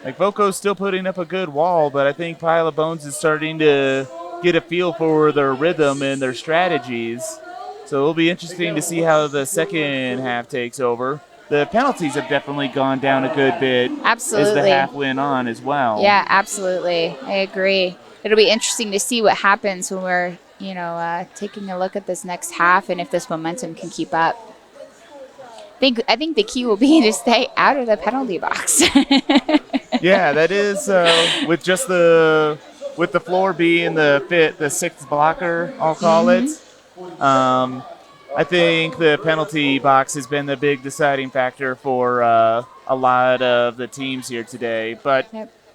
Like, FOCO's still putting up a good wall, but I think Pile of Bones is starting to get a feel for their rhythm and their strategies. So it'll be interesting to see how the second half takes over. The penalties have definitely gone down a good bit
Absolutely.
as the half went on as well.
Yeah, absolutely. I agree. It'll be interesting to see what happens when we're, taking a look at this next half and if this momentum can keep up. I think the key will be to stay out of the penalty box.
Yeah, that is with the floor being the sixth blocker, I'll call it. I think the penalty box has been the big deciding factor for a lot of the teams here today. But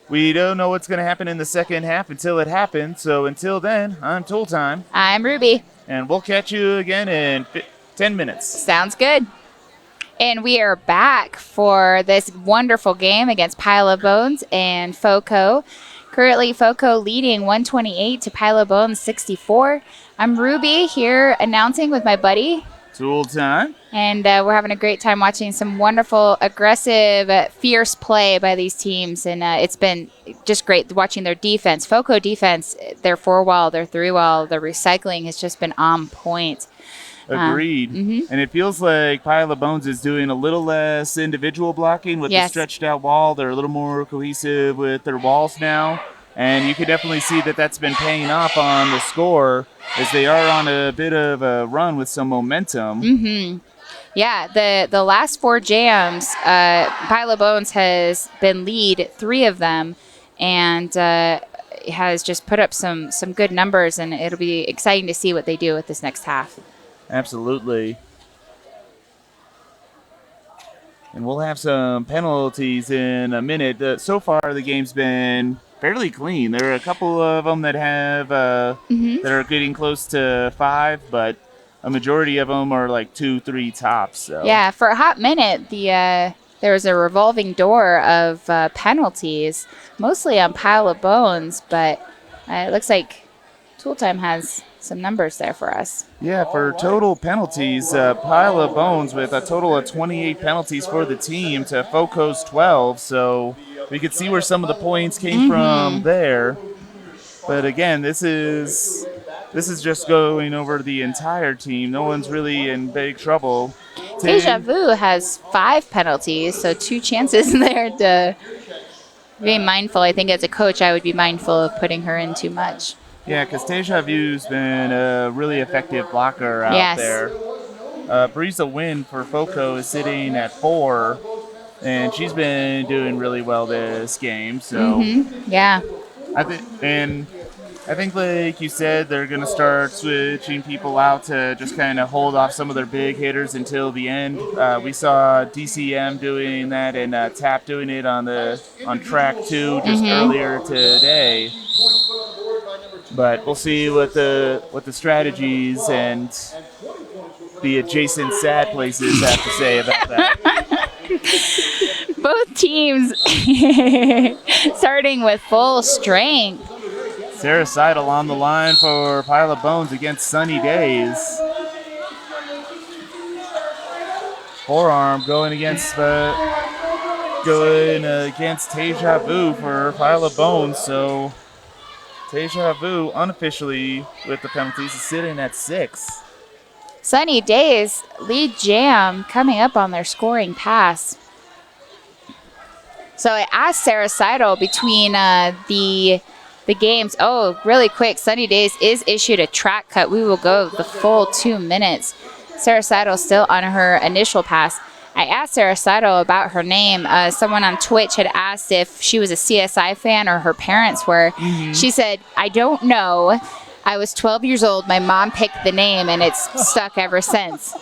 we don't know what's going to happen in the second half until it happens. So until then, I'm Tool Time.
I'm Ruby.
And we'll catch you again in 10 minutes.
Sounds good. And we are back for this wonderful game against Pile of Bones and FOCO. Currently, FOCO leading 128 to Pile of Bones 64. I'm Ruby here announcing with my buddy.
Tool Time.
And we're having a great time watching some wonderful, aggressive, fierce play by these teams. And it's been just great watching their defense. FOCO defense, their four-wall, their three-wall, their recycling has just been on point.
Agreed. And it feels like Pile of Bones is doing a little less individual blocking with the stretched out wall. They're a little more cohesive with their walls now. And you can definitely see that that's been paying off on the score as they are on a bit of a run with some momentum.
Yeah, the last four jams, Pile of Bones has been lead 3 of them and has just put up some good numbers. And it'll be exciting to see what they do with this next half.
Absolutely. And we'll have some penalties in a minute. So far, the game's been fairly clean. There are a couple of them that have that are getting close to 5, but a majority of them are like 2, 3 tops. So.
Yeah, for a hot minute, there was a revolving door of penalties, mostly on Pile of Bones, but it looks like Tool Time has some numbers there for us.
Yeah, for total penalties, Pile of Bones with a total of 28 penalties for the team to FOCO's 12. So we could see where some of the points came from there. But again, this is just going over the entire team. No one's really in big trouble.
Deja Vu has 5 penalties, so 2 chances there to be mindful. I think as a coach, I would be mindful of putting her in too much.
Yeah, because Deja Vu's been a really effective blocker out there. Breeza Wynn for FOCO is sitting at 4, and she's been doing really well this game. So
Yeah.
I think, like you said, they're going to start switching people out to just kind of hold off some of their big hitters until the end. We saw DCM doing that and Tap doing it on track 2 just earlier today. But we'll see what the strategies and the adjacent sad places have to say about that.
Both teams starting with full strength.
Sarah Seidel on the line for Pile of Bones against Sunny Days. Forearm going against Deja Vu for Pile of Bones. So Deja Vu unofficially with the penalties is sitting at 6.
Sunny Days lead jam coming up on their scoring pass. So I asked Sarah Seidel between the games. Oh, really quick, Sunny Days is issued a track cut. We will go the full 2 minutes. Sarah Seidel still on her initial pass. I asked Sarah Seidel about her name. Someone on Twitch had asked if she was a CSI fan or her parents were. She said, I don't know. I was 12 years old. My mom picked the name, and it's stuck ever since.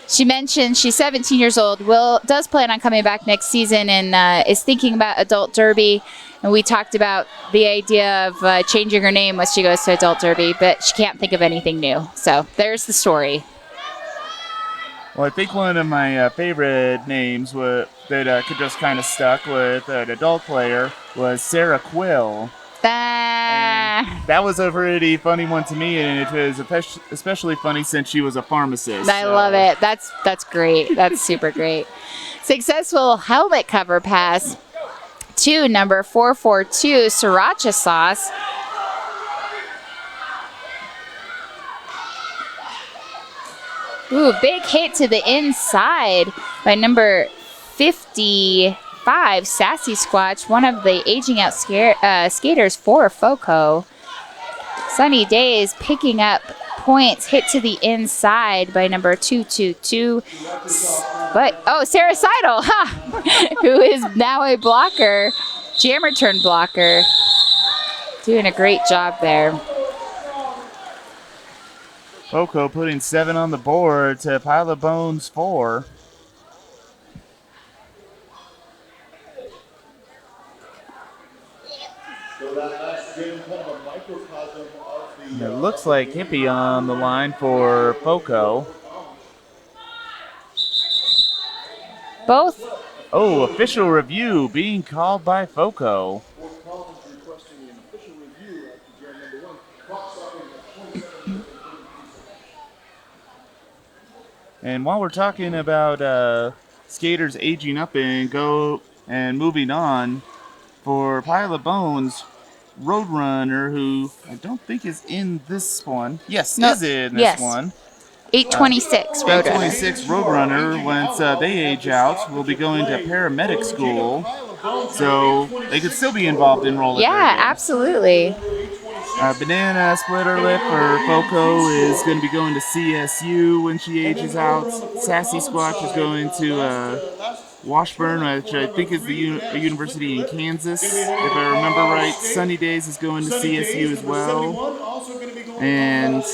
She mentioned she's 17 years old, does plan on coming back next season, and is thinking about Adult Derby. And we talked about the idea of changing her name once she goes to Adult Derby, but she can't think of anything new. So there's the story.
Well, I think one of my favorite names that could just kind of stuck with an adult player was Sarah Quill. And that was a pretty funny one to me, and it was especially funny since she was a pharmacist.
I love it. That's great. That's super great. Successful helmet cover pass to number 442, Sriracha Sauce. Ooh, big hit to the inside by number 55, Sassy Squatch, one of the aging out skaters for FOCO. Sunny Days picking up points, hit to the inside by number 222. But, Sarah Seidel, who is now a blocker, jammer turn blocker. Doing a great job there.
FOCO putting 7 on the board to Pile of Bones 4. It looks like Hippie on the line for FOCO.
Both.
Oh, official review being called by FOCO. And while we're talking about skaters aging up and moving on, for Pile of Bones, Roadrunner, who I don't think is in this one. Yes, is in this one.
826 Roadrunner.
826 Roadrunner, once they age out, will be going to paramedic school. So they could still be involved in roller derby.
Yeah, absolutely.
Banana Splitter Lip for FOCO is going to be going to CSU when she ages out. Sassy Squatch is going to Washburn, which I think is a university in Kansas, if I remember right. Sunny Days is going to CSU as well. And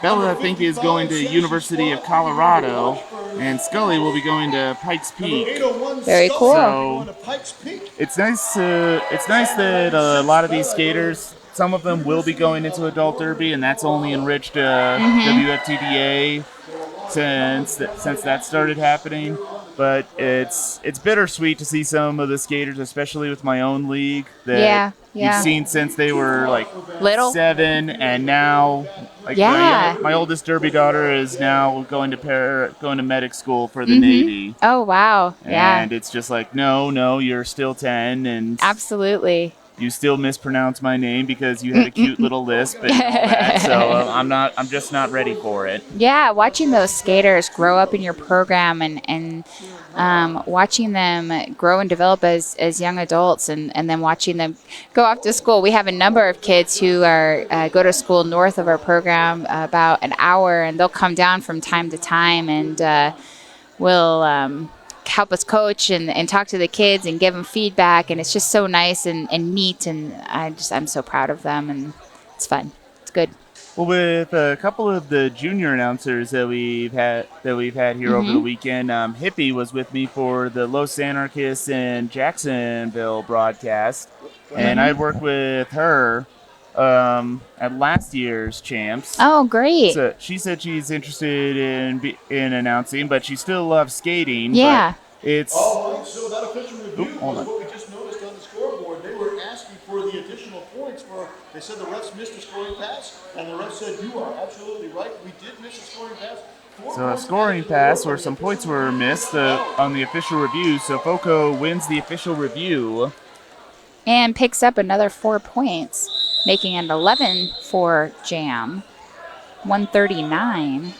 Bella, I think, is going to University of Colorado. And Scully will be going to Pikes Peak.
Very cool.
So it's nice that a lot of these skaters, some of them will be going into Adult Derby, and that's only enriched WFTDA since that started happening. But it's bittersweet to see some of the skaters, especially with my own league, that
Yeah.
you've seen since they were like
Little.
7, and now like
Yeah.
my oldest Derby daughter is now going to medic school for the
Mhm.
Navy.
Oh, wow. Yeah.
And it's just like, no, you're still 10, and
Absolutely.
you still mispronounce my name because you had a cute little lisp and all that. So I'm just not ready for it.
Yeah, watching those skaters grow up in your program and watching them grow and develop as young adults, and then watching them go off to school. We have a number of kids who are go to school north of our program about an hour, and they'll come down from time to time and will help us coach and talk to the kids and give them feedback. And it's just so nice and neat. And I'm so proud of them, and it's fun. It's good.
Well, with a couple of the junior announcers that we've had here over the weekend, Hippie was with me for the Los Anarchists in Jacksonville broadcast, and I worked with her at last year's champs.
Oh, great.
So she said she's interested in announcing, but she still loves skating.
Yeah.
But it's
Oh, so that official review
hold
was
on.
what we just noticed on the scoreboard. They were asking for the additional points for, they said the refs missed a scoring pass, and the ref said, you are absolutely right, we did miss a scoring pass.
So a scoring pass where some points were missed on the official review. So FOCO wins the official review.
And picks up another 4 points, making it 11 for Jam. 139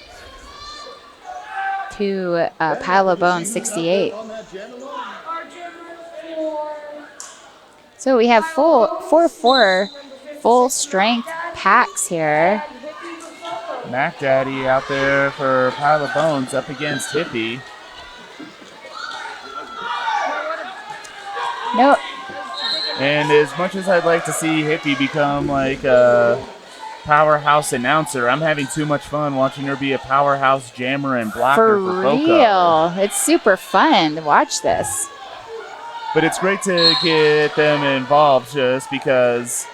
to Pile of Bones 68. So we have four full strength packs here.
Mac Daddy out there for Pile of Bones up against Hippie.
No.
And as much as I'd like to see Hippie become like a powerhouse announcer, I'm having too much fun watching her be a powerhouse jammer and blocker for FOCO.
real. It's super fun to watch this.
But it's great to get them involved just because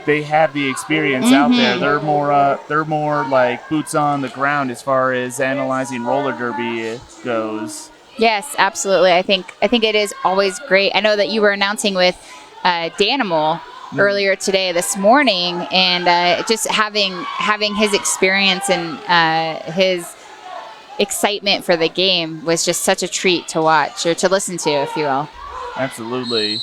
they have the experience out there. They're more like boots on the ground as far as analyzing roller derby goes.
Yes, absolutely. I think it is always great. I know that you were announcing with Danimal earlier today, this morning, and just having his experience and his excitement for the game was just such a treat to watch, or to listen to, if you will.
Absolutely.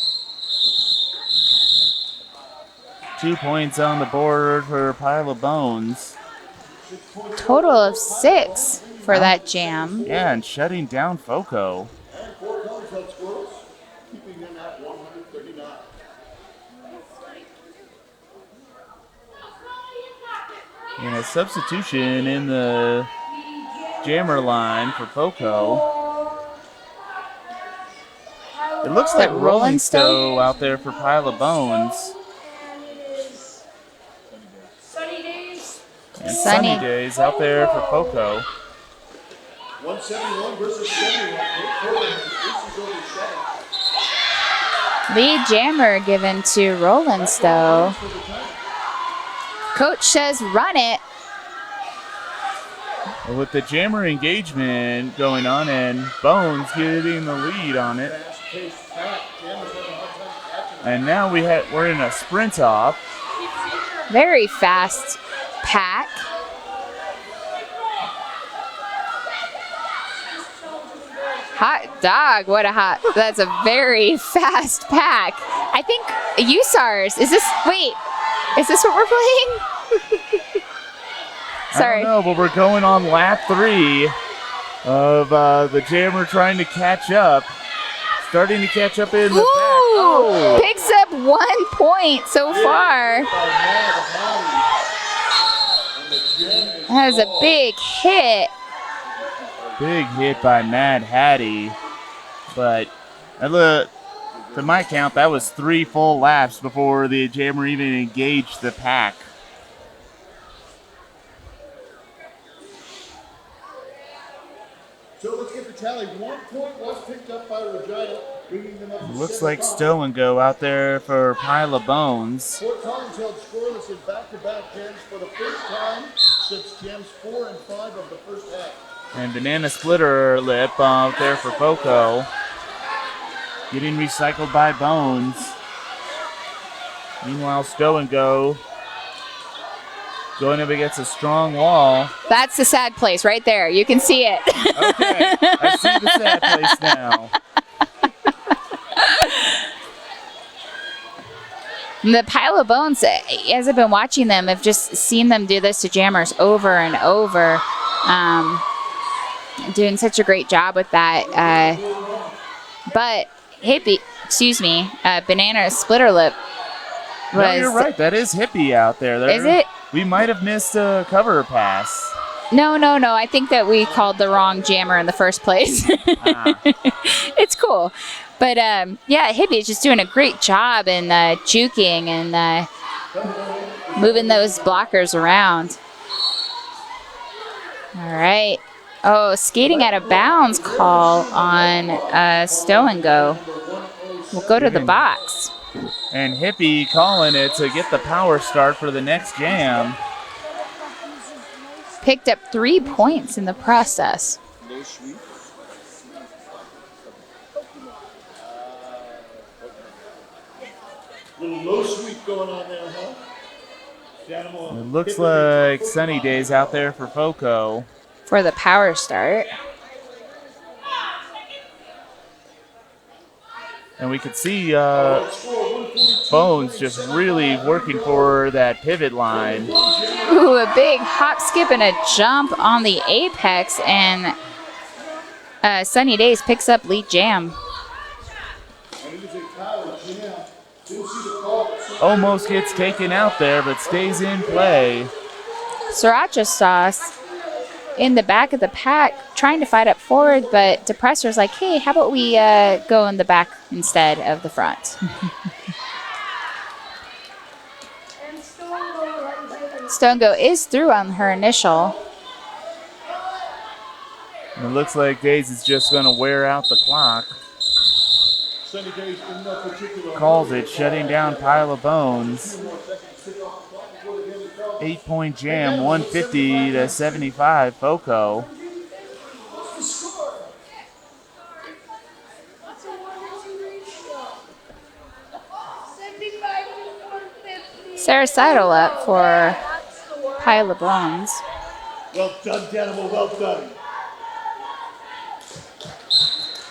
2 points on the board for Pile of Bones.
Total of 6 for that Jam.
Yeah, and shutting down FOCO.
And 4 College Squirrels, keeping them at 139.
And a substitution in the jammer line for FOCO. It looks like
Rolling
Rolling
Stowe?
Stowe out there for Pile of Bones.
And it is Sunny Days.
And
Sunny.
Sunny Days out there for FOCO.
171 versus 71. Nick Corbin has aces over 7.
Lead jammer given to Roland Stowe. Coach says run it.
With the jammer engagement going on and Bones getting the lead on it.
Fast-paced pack. Jammer's having a hard time catching them.
And now we're in a sprint off.
Very fast pack. Hot dog, that's a very fast pack. I think USARS, is this what we're playing? Sorry.
I don't know, but we're going on lap 3 of the jammer trying to catch up. Starting to catch up in the back.
Ooh, picks up 1 point so far. That is a big hit.
Big hit by Mad Hattie. But to my count, that was 3 full laps before the jammer even engaged the pack.
So let's get the tally. 1 point was picked up by Regina, bringing them up to
Looks like
75.
Stowe and Go out there for Pile of Bones.
Fort Collins held scoreless in back-to-back games for the first time since Jam's 4 and 5 of the first half.
And Banana Splitter Lip out there for FOCO. Getting recycled by Bones. Meanwhile, Stow and Go going up against a strong wall.
That's the sad place right there. You can see it.
Okay, I see the sad place now.
The Pile of Bones, as I've been watching them, I've just seen them do this to jammers over and over. Doing such a great job with that. But Banana Splitter Lip was.
No, you're right. That is Hippie out there.
Is it?
We might have missed a cover pass.
No. I think that we called the wrong jammer in the first place. It's cool. But, Hippie is just doing a great job in juking and moving those blockers around. All right. Oh, skating out of bounds call on Stow and Go. We'll go to the box.
And Hippie calling it to get the power start for the next jam.
Picked up 3 points in the process.
Little low sweep going on there, huh?
It looks like sunny days out there for FOCO.
For the power start.
And we could see Bones just really working for that pivot line.
Ooh, a big hop, skip, and a jump on the apex, and Sunny Days picks up lead jam.
Almost gets taken out there, but stays in play.
Sriracha Sauce in the back of the pack, trying to fight up forward, but Depressor's like, hey, how about we go in the back instead of the front? Stone Go is through on her initial.
And it looks like Days is just going to wear out the clock. Calls it, shutting down Pile of Bones. 8-point jam, 150 to 75, FOCO.
Sarah Seidel up for Pile of Bones.
Well done, Danimal, well done.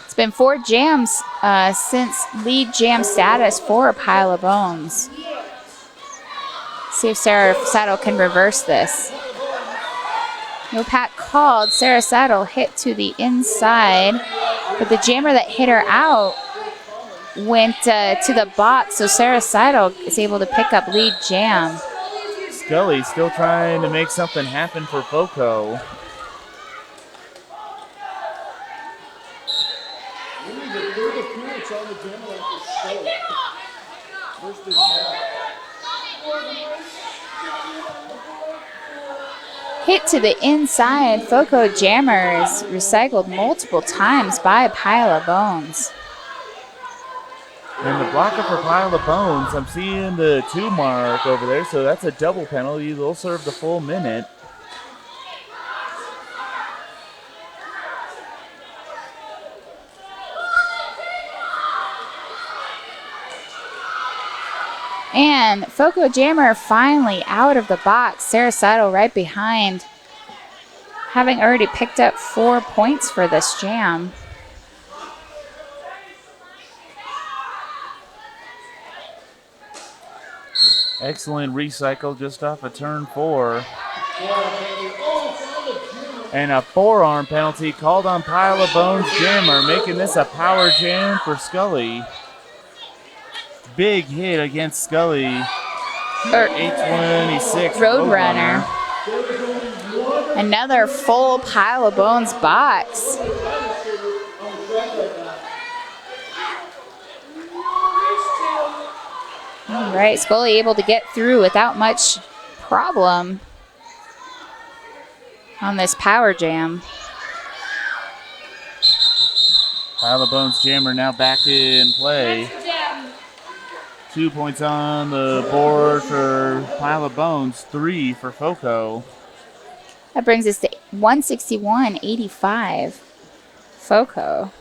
It's been 4 jams since lead jam status for Pile of Bones. See if Sarah Seidel can reverse this. No pack called. Sarah Seidel hit to the inside, but the jammer that hit her out went to the box, so Sarah Seidel is able to pick up lead jam.
Scully still trying to make something happen for FOCO.
Hit to the inside. FOCO jammer is recycled multiple times by Pile of Bones.
And the blocker for Pile of Bones, I'm seeing the 2 mark over there, so that's a double penalty. They'll serve the full minute.
And FOCO jammer finally out of the box. Sarah Seidel right behind, having already picked up 4 points for this jam.
Excellent recycle just off of turn 4. And a forearm penalty called on Pile of Bones jammer, making this a power jam for Scully. Big hit against Scully. 826
Roadrunner. Another full Pile of Bones box. All right, Scully able to get through without much problem on this power jam.
Pile of Bones jammer now back in play. 2 points on the board for Pile of Bones, 3 for FOCO.
That brings us to 161.85. FOCO.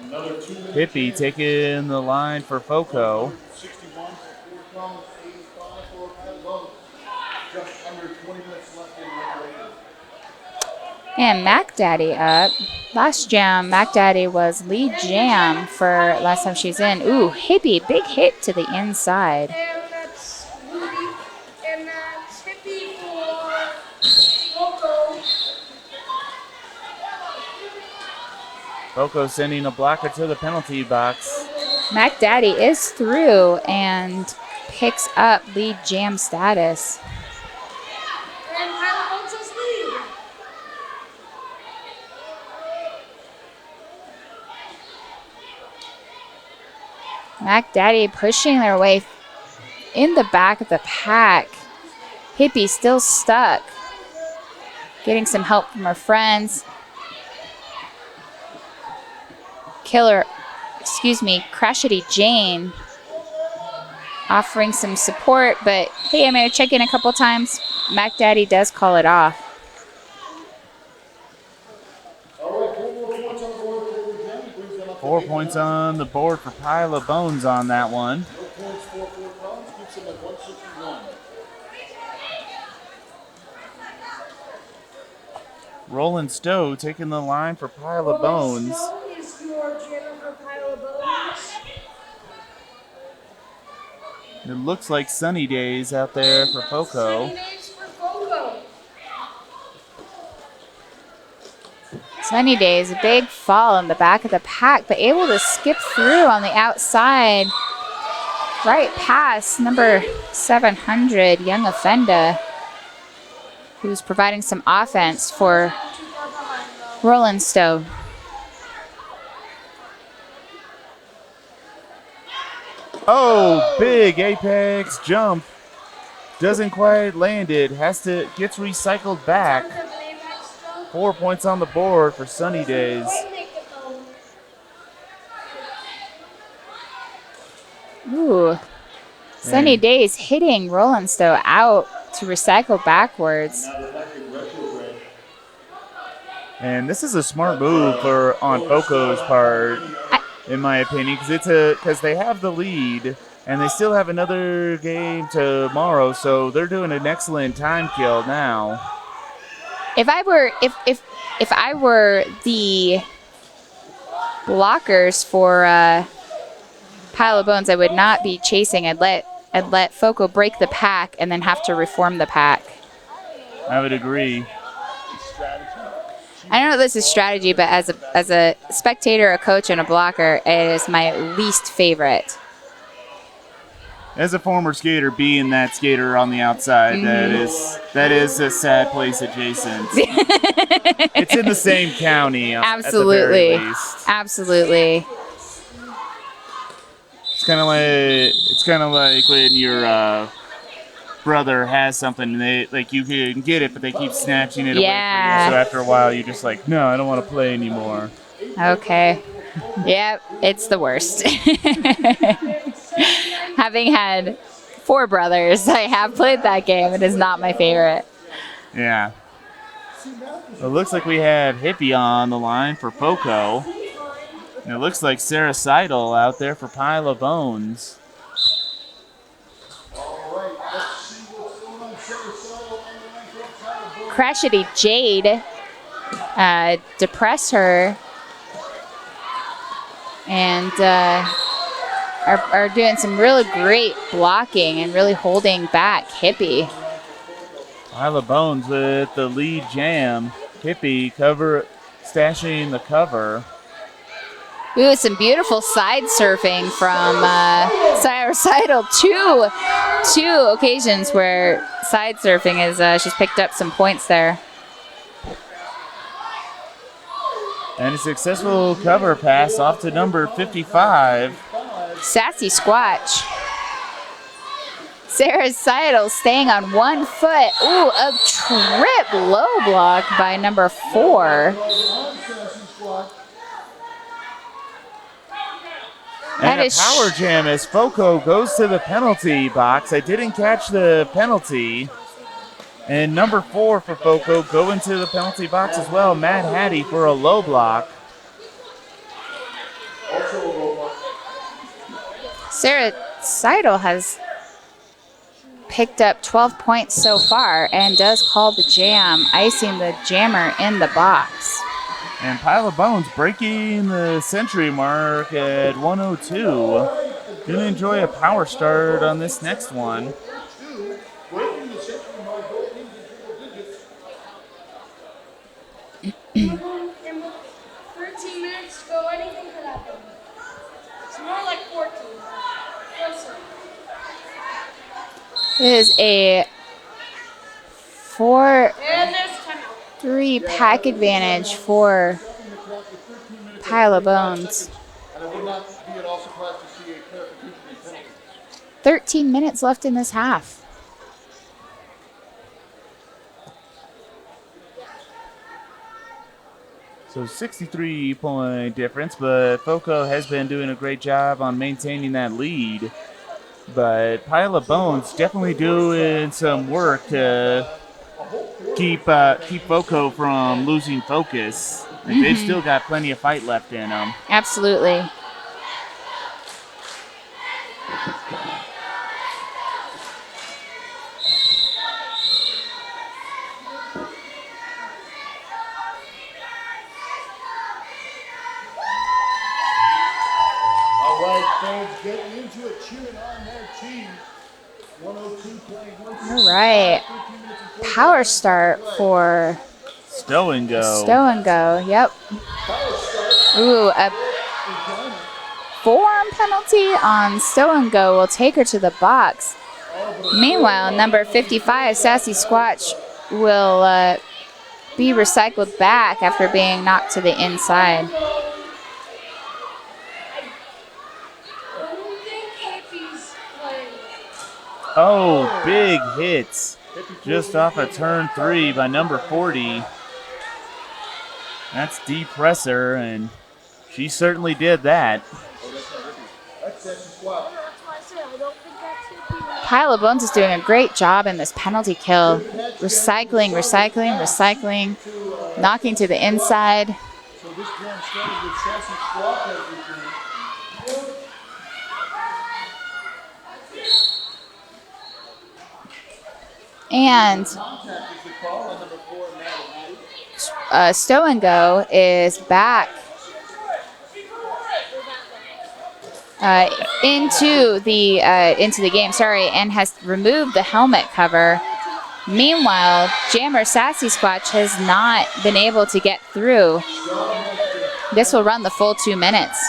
Another 2 minute
Hippie
jam.
taking the line for FOCO.
61 for 4 cones, 85 for Pile of Bones. Just under 20 minutes left in regulation.
And Mac Daddy up. Last jam, Mac Daddy was lead jam for last time she's in. Ooh, Hippie, big hit to the inside.
And that's Ruby. And that's Hippie for FOCO.
FOCO sending a blocker to the penalty box.
Mac Daddy is through and picks up lead jam status.
And Pile of Bones is lead.
Mac Daddy pushing their way in the back of the pack. Hippie still stuck. Getting some help from her friends. Crashity Jane offering some support, but hey, I'm going to check in a couple times. Mac Daddy does call it off.
All right, 4 more points on the board for the jam. Brings them up to
4
8
points
now.
on the board for Pile of Bones on that one.
No points for 4 cones, keeps them at 161.
Roland Stowe taking the line for Pile of Bones.
Snow is your jam for Pile of Bones.
It looks like sunny days out there for FOCO.
Sunny days for FOCO.
Sunny Days, a big fall in the back of the pack, but able to skip through on the outside, right past number 700, Young Offenda, who's providing some offense for
Not too far behind though.
Roland Stowe.
Oh, big apex jump. Doesn't quite land it. Gets recycled back.
Because of Apex though.
4 points on the board for Sunny Days.
Might make it though.
Ooh. Sunny
And-
Days hitting Roland Stowe out to recycle backwards.
Now they're back in retrograde.
And this is a smart move on FOCO's part, in my opinion, because they have the lead and they still have another game tomorrow, so they're doing an excellent time kill now.
If I were the blockers for Pile of Bones, I would not be chasing. I'd let FOCO break the pack and then have to reform the pack.
I would agree.
I don't know if this is strategy, but as a spectator, a coach, and a blocker, it is my least favorite.
As a former skater, being that skater on the outside, that is a sad place adjacent. It's in the same county,
Absolutely.
at the very least.
Absolutely.
It's kind of like when your brother has something, and you can get it, but they keep snatching it away
Yeah.
from you. So after a while, you're just like, no, I don't want to play anymore.
Okay. Yep, it's the worst. Having had 4 brothers, I have played that game. It is not my favorite.
Yeah. It looks like we have Hippie on the line for FOCO. And it looks like Sarah Seidel out there for Pile of Bones.
All right, let's see what's going on. Sarah Solo on the line for Pile of Bones.
Crashity Jade depress her and are doing some really great blocking and really holding back Hippie.
Pile of Bones with the lead jam. Hippie stashing the cover.
Ooh, some beautiful side surfing from Sarah Seidel. Two occasions where side surfing is she's picked up some points there.
And a successful cover pass off to number 55.
Sassy Squatch. Sarah Seidel staying on 1 foot. Ooh, a trip low block by number 4.
And
That
a
is
power jam as FOCO goes to the penalty box. I didn't catch the penalty. And number 4 for FOCO going to the penalty box as well. Matt Hattie for a low block.
Sarah Seidel has picked up 12 points so far and does call the jam, icing the jammer in the box.
And Pile of Bones breaking the century mark at 102. Gonna enjoy a power start on this next one.
In 13 minutes to go, anything could happen. It's more like 14. Closer.
It is a 4-3
And there's timeout.
pack advantage for Pile of Bones.
And I would not be at all surprised to see a clarification in penalties.
13 minutes left in this half.
So 63-point difference, but FOCO has been doing a great job on maintaining that lead. But Pile of Bones definitely doing some work to keep FOCO from losing focus. Like, they've still got plenty of fight left in them.
Absolutely.
All right, fans, getting into it, cheering on their team. 102 playing 102.
All right. Power start for
Stow and go.
Stow and Go. Yep. Ooh, a forearm penalty on Stow and Go will take her to the box. Meanwhile, number 55, Sassy Squatch, will be recycled back after being knocked to the inside.
Oh, big hits. Just off of turn 3 by number 40. That's Depressor, and she certainly did that.
Pile of Bones is doing a great job in this penalty kill. Recycling, knocking to the inside.
So this jam started with Sassy Squawk everything.
And Stow and Go is back into the game, and has removed the helmet cover. Meanwhile, Jammer Sassy Squatch has not been able to get through. This will run the full 2 minutes,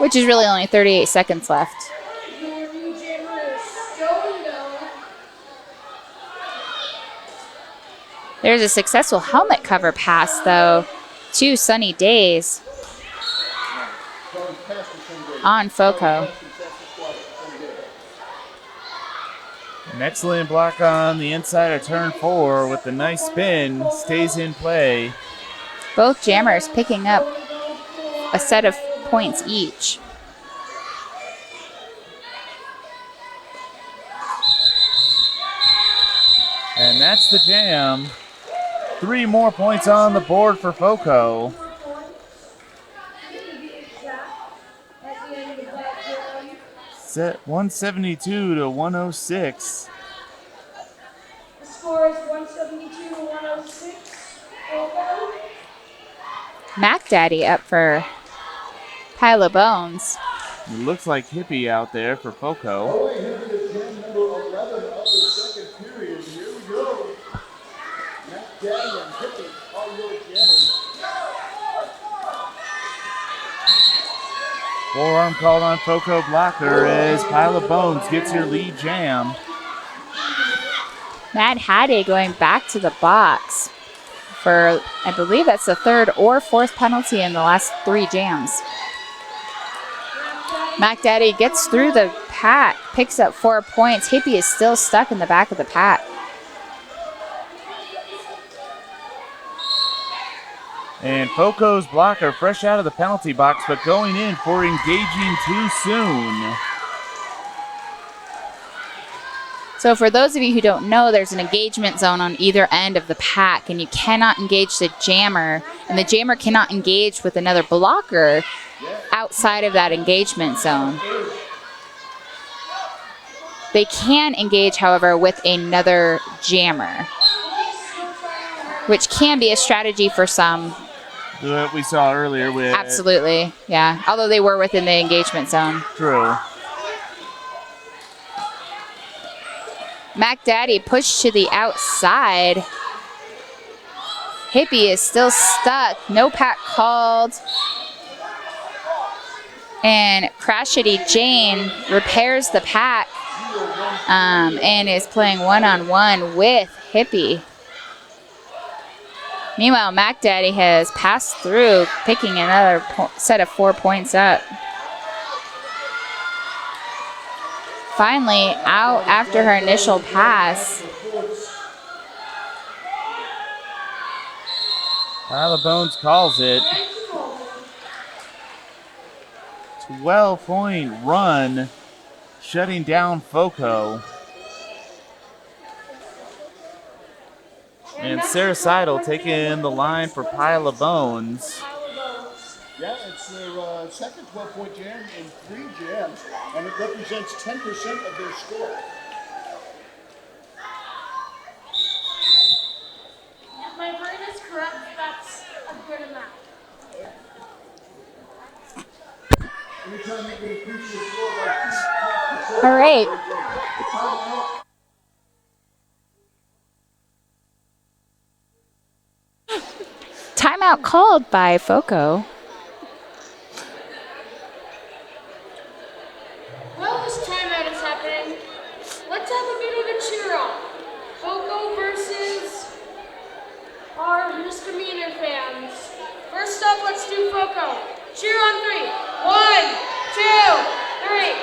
which is really only 38 seconds left. There's a successful helmet cover pass, though, to Sunny Days on FOCO.
An excellent block on the inside of turn 4 with the nice spin. Stays in play.
Both jammers picking up a set of points each.
And that's the jam. 3 more points on the board for FOCO. Set 172 to 106.
The score is 172 to 106.
Mac Daddy up for Pile of Bones.
It looks like Hippie out there for FOCO.
Oh, wait, here is jam number 11 of the second period. Here we go. Matt Daddy and Hippie are really jamming.
Forearm called on FOCO blocker as Pile of Bones gets her lead jam.
Mad Hattie going back to the box for, I believe that's the third or fourth penalty in the last 3 jams. Mac Daddy gets through the pack, picks up 4 points. Hippie is still stuck in the back of the pack.
And FOCO's blocker fresh out of the penalty box, but going in for engaging too soon.
So for those of you who don't know, there's an engagement zone on either end of the pack, and you cannot engage the jammer, and the jammer cannot engage with another blocker outside of that engagement zone. They can engage, however, with another jammer, which can be a strategy for some.
What we saw earlier with...
Absolutely, yeah. Although they were within the engagement zone.
True.
Mac Daddy pushed to the outside. Hippie is still stuck. No pack called. And Crashity Jane repairs the pack and is playing one-on-one with Hippie. Meanwhile, Mac Daddy has passed through, picking another set of 4 points up. Finally, out after her initial pass.
Pile of Bones calls it. 12-point run, shutting down FOCO. And Sarah Seidel taking the line for Pile of Bones.
Yeah, it's their second 12-point jam in 3 jams, and it represents 10% of their score.
If my brain is correct, that's a good amount.
Anytime you can increase your score by 2%.
All right. Timeout called by FOCO.
While this timeout is happening, let's have a bit of a cheer on. FOCO versus our misdemeanor fans. First up, let's do FOCO. Cheer on 3. 1, 2, 3.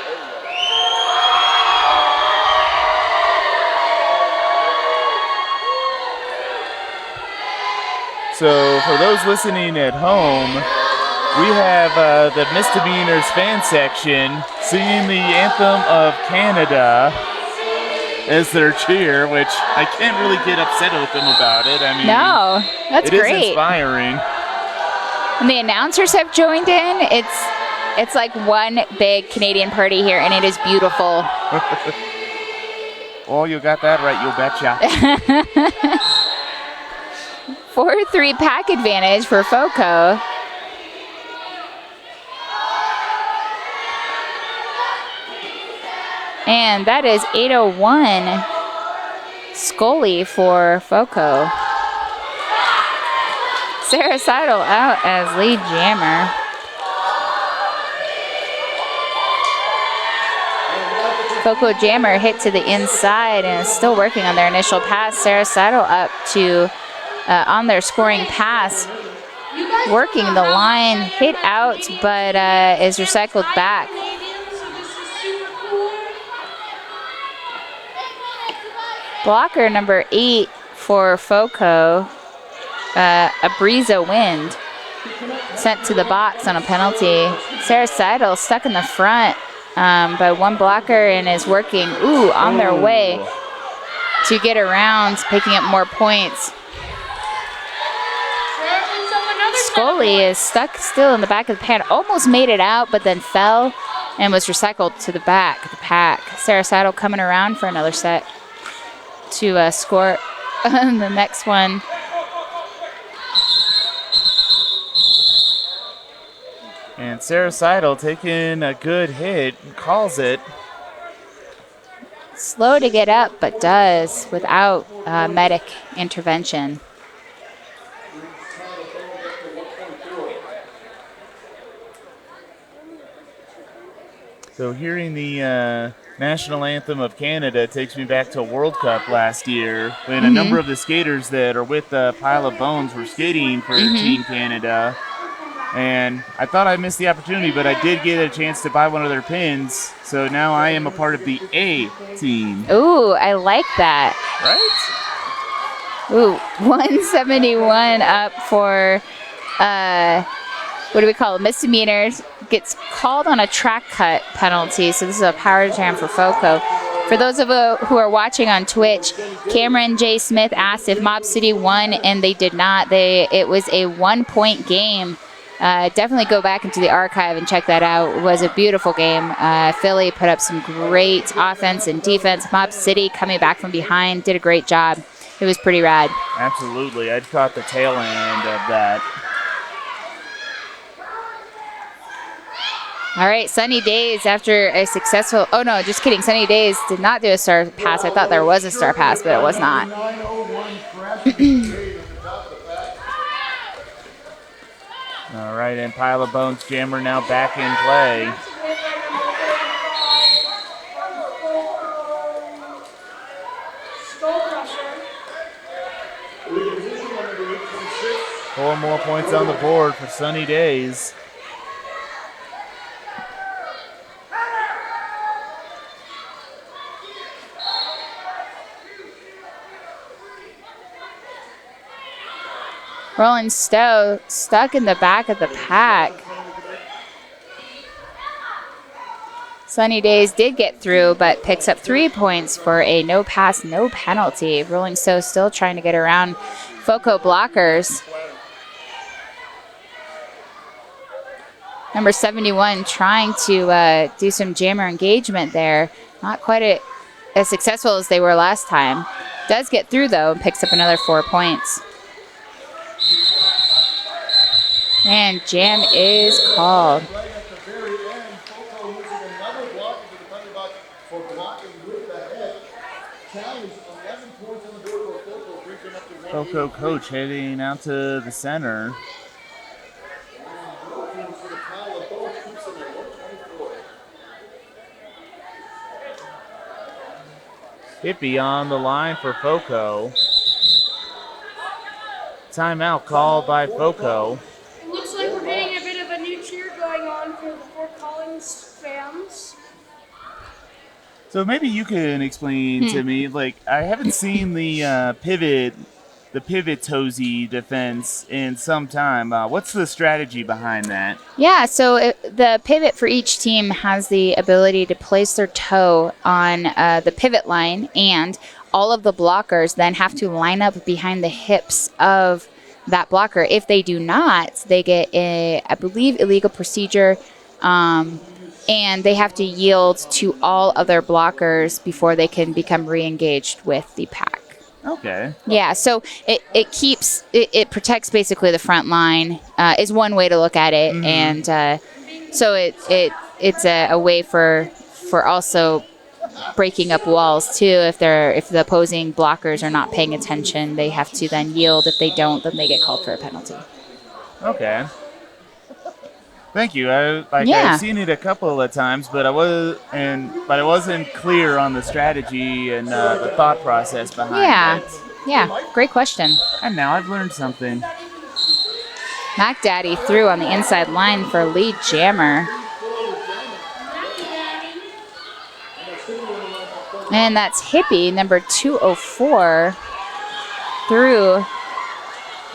So for those listening at home, we have the Misdemeanors fan section singing the Anthem of Canada as their cheer, which I can't really get upset with them about it. I mean,
No, that's
it
great.
is inspiring.
And the announcers have joined in. It's like one big Canadian party here, and it is beautiful.
Oh, you got that right, you betcha.
4-3 pack advantage for FOCO. And that is 801 Scully for FOCO. Sarah Seidel out as lead jammer. FOCO jammer hit to the inside and is still working on their initial pass. Sarah Seidel up to on their scoring pass, working the line, hit out, but is recycled back. Blocker number 8 for FOCO, Abriza Wind, sent to the box on a penalty. Sarah Seidel stuck in the front by one blocker and is working, on their way to get around, picking up more points. Scully is stuck still in the back of the pan, almost made it out, but then fell and was recycled to the back of the pack. Sarah Seidel coming around for another set to score the next one.
And Sarah Seidel taking a good hit, calls it.
Slow to get up, but does without medic intervention.
So hearing the national anthem of Canada takes me back to World Cup last year when a number of the skaters that are with Pile of Bones were skating for Team Canada. And I thought I missed the opportunity, but I did get a chance to buy one of their pins. So now I am a part of the A team.
Ooh, I like that.
Right?
Ooh, 171 up for, what do we call it? Misdemeanors. Gets called on a track cut penalty. So this is a power jam for FOCO. For those of you who are watching on Twitch, Cameron J. Smith asked if Mob City won, and they did not. It was a 1-point game definitely go back into the archive and check that out. It was a beautiful game. Philly put up some great offense and defense. Mob City coming back from behind did a great job. It was pretty rad.
Absolutely. I'd caught the tail end of that.
All right, Sunny Days after a successful, oh no, just kidding. Sunny Days did not do a star pass. I thought there was a star pass, but it was not.
All right, and Pile of Bones Jammer now back in play. Four more points on the board for Sunny Days.
Rolling Stowe stuck in the back of the pack. Sunny Days did get through, but picks up 3 points for a no pass, no penalty. Rolling Stowe still trying to get around FOCO blockers. Number 71 trying to do some jammer engagement there. Not quite as successful as they were last time. Does get through, though, and picks up another 4 points. And jam is called.
Right at the very end, FOCO using another blocker to the penalty box for blocking with the head. Tallies 11 points on the board for FOCO, brings them up to 180.
FOCO coach heading out to the center.
For the Pile of Bones keeps them at 124.
Hippie on the line for FOCO. Timeout called by FOCO.
It looks like we're getting a bit of a new cheer going on for the Fort Collins fans.
So maybe you can explain to me, like, I haven't seen the pivot toesy defense in some time. What's the strategy behind that?
Yeah, so the pivot for each team has the ability to place their toe on the pivot line, and all of the blockers then have to line up behind the hips of that blocker. If they do not, they get I believe, illegal procedure, and they have to yield to all other blockers before they can become re-engaged with the pack.
Okay.
Yeah, so it protects basically the front line, is one way to look at it, and so it's a way for also breaking up walls too. If the opposing blockers are not paying attention, they have to then yield. If they don't, then they get called for a penalty.
Okay. Thank you. I've seen it a couple of times, but I wasn't clear on the strategy and the thought process behind it.
Yeah, great question.
And now I've learned something.
Mac Daddy threw on the inside line for lead jammer. And that's Hippie, number 204, through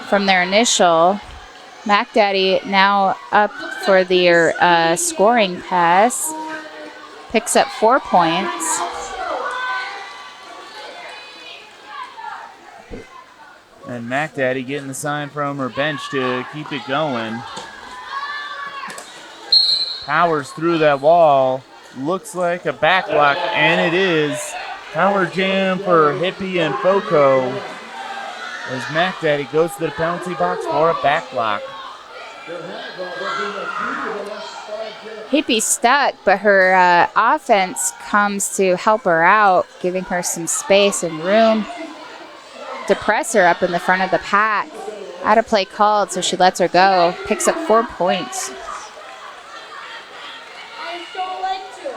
from their initial. Mac Daddy now up for their scoring pass. Picks up 4 points.
And Mac Daddy getting the sign from her bench to keep it going. Powers through that wall. Looks like a back block, and it is. Power jam for Hippie and FOCO as Mac Daddy goes to the penalty box for a back block.
Hippie stuck, but her offense comes to help her out, giving her some space and room to press her up in the front of the pack. Out of play called, so she lets her go. Picks up 4 points.
I don't like to.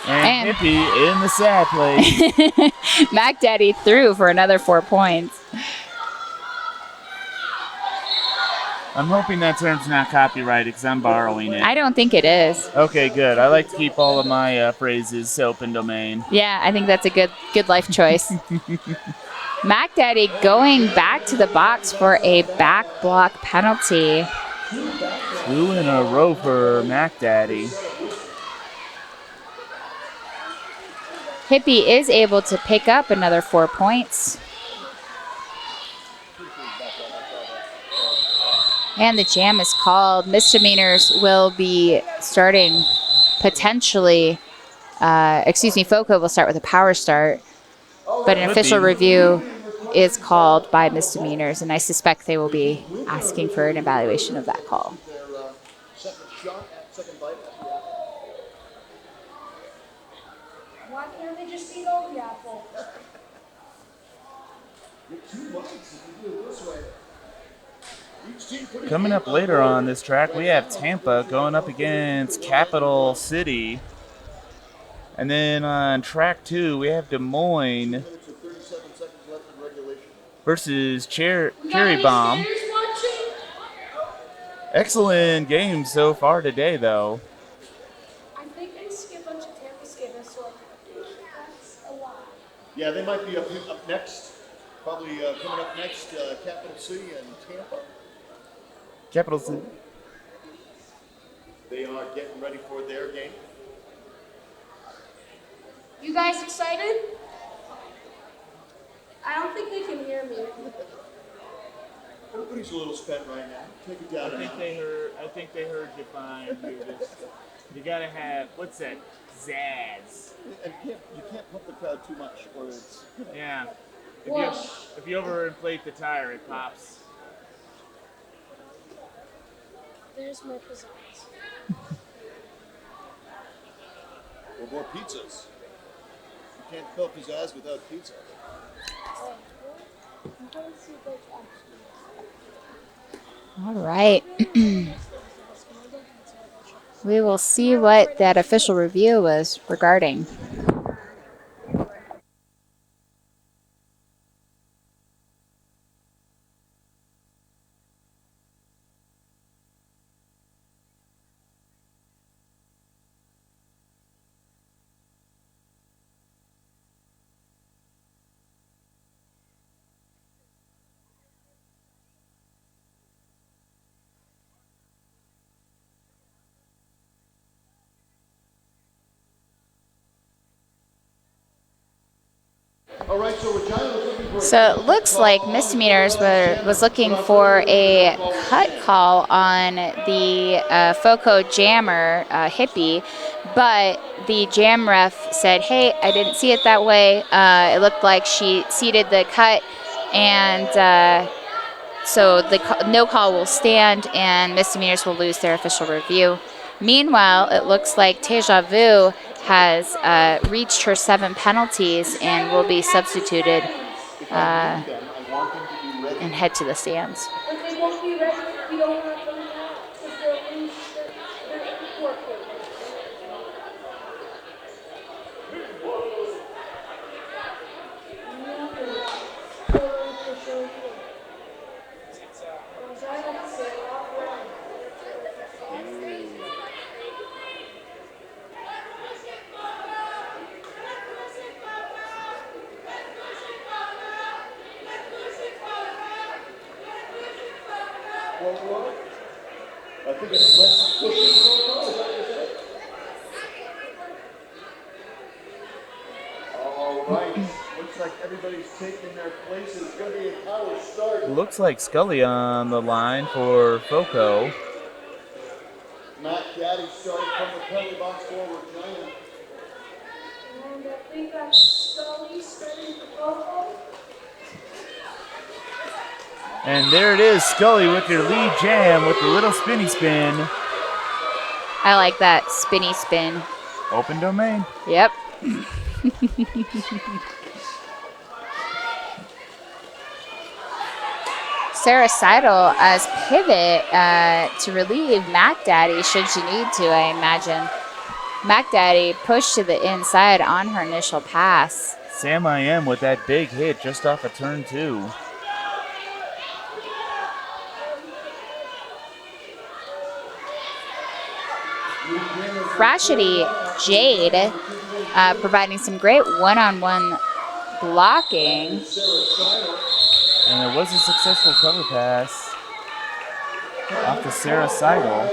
And Hippie in the sad place.
Mac Daddy threw for another 4 points.
I'm hoping that term's not copyrighted because I'm borrowing it.
I don't think it is.
Okay, good. I like to keep all of my phrases open domain.
Yeah, I think that's a good life choice. Mac Daddy going back to the box for a back block penalty.
2 in a row for Mac Daddy.
Hippie is able to pick up another 4 points. And the jam is called. Misdemeanors will be starting potentially, FOCO will start with a power start, but an official review is called by misdemeanors, and I suspect they will be asking for an evaluation of that call.
Why can't they just eat all the apple?
Coming up later on this track, we have Tampa going up against Capital City. And then on track 2, we have Des Moines versus Cherry Bomb. Excellent game so far today, though.
I think I skipped a bunch of Tampa skippers, so that's a lot.
Yeah, they might be up next. Probably coming up next, Capital City and Tampa.
Capital City.
They are getting ready for their game.
You guys excited? I don't think they can hear me.
Everybody's a little spent right now. Take it down.
I think they heard you fine. You gotta have, what's that? Zazz.
And you can't pump the crowd too much, or it's.
Yeah.
Well,
If you overinflate the tire, it pops.
there's my pizzazz.
Or more pizzas. You can't fill up his ass without pizza.
All right. We will see what that official review was regarding.
All right, so Regina was looking for.
So it looks like misdemeanors was looking for a cut call on the FOCO jammer, Hippie, but the jam ref said, hey, I didn't see it that way. It looked like she seated the cut, and so the no call will stand, and misdemeanors will lose their official review. Meanwhile, it looks like Deja Vu has reached her 7 penalties and will be substituted and head to the stands.
But they won't be ready if we don't have them now, because they'll lose their forfeit.
I think it's less pushing protocol. Is that what you said? All right. Looks like everybody's taking their places. It's going to be a power start.
Looks like Scully on the line for FOCO.
Matt Gaddy starting from the penalty box for Regina.
And I think that's Scully starting for FOCO.
And there it is, Scully with your lead jam with the little spinny spin.
I like that spinny spin.
Open domain.
Yep. Sarah Seidel as pivot to relieve Mac Daddy should she need to, I imagine. Mac Daddy pushed to the inside on her initial pass.
Sam I Am with that big hit just off of turn 2.
Rashidi Jade providing some great one-on-one blocking.
And there was a successful cover pass off to Sarah Seidel.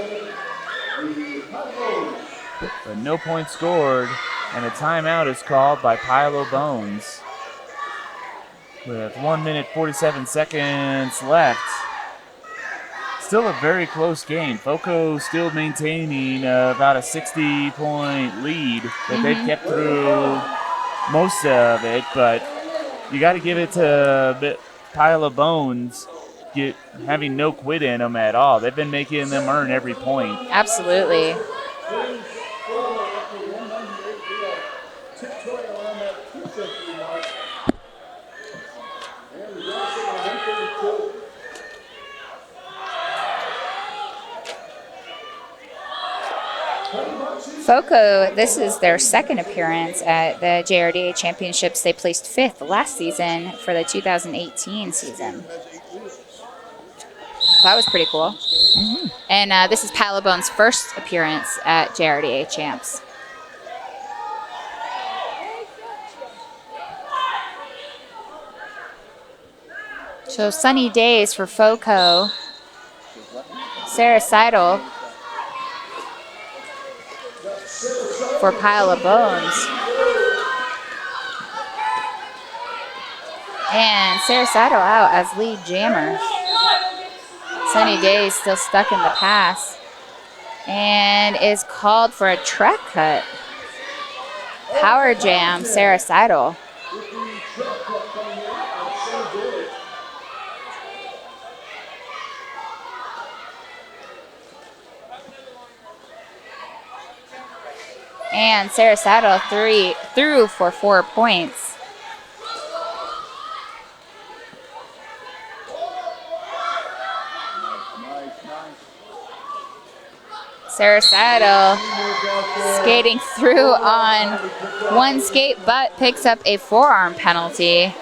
But no points scored And a timeout is called by Pile of Bones. With 1 minute 47 seconds left. Still a very close game. FOCO still maintaining about a 60-point lead that they've kept through most of it, but you got to give it to Pile of Bones having no quit in them at all. They've been making them earn every point.
Absolutely. FOCO, this is their second appearance at the JRDA Championships. They placed 5th last season for the 2018 season. That was pretty cool. And this is Pile of Bones' first appearance at JRDA Champs. So sunny days for FOCO. Sarah Seidel for Pile of Bones. And Sarah Seidel out as lead jammer. Sunny Days still stuck in the pass. And is called for a track cut. Power jam, Sarah Seidel. And Sarah Seidel threw for 4 points. Sarah Seidel skating through on one skate, but picks up a forearm penalty.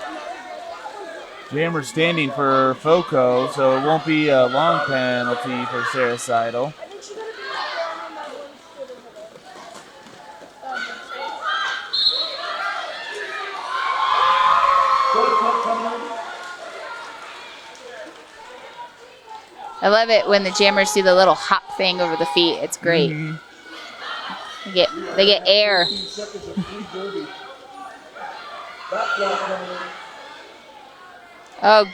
Jammer standing for FOCO, so it won't be a long penalty for Sarah Seidel.
I love it when the jammers do the little hop thing over the feet. It's great. They get air. Oh,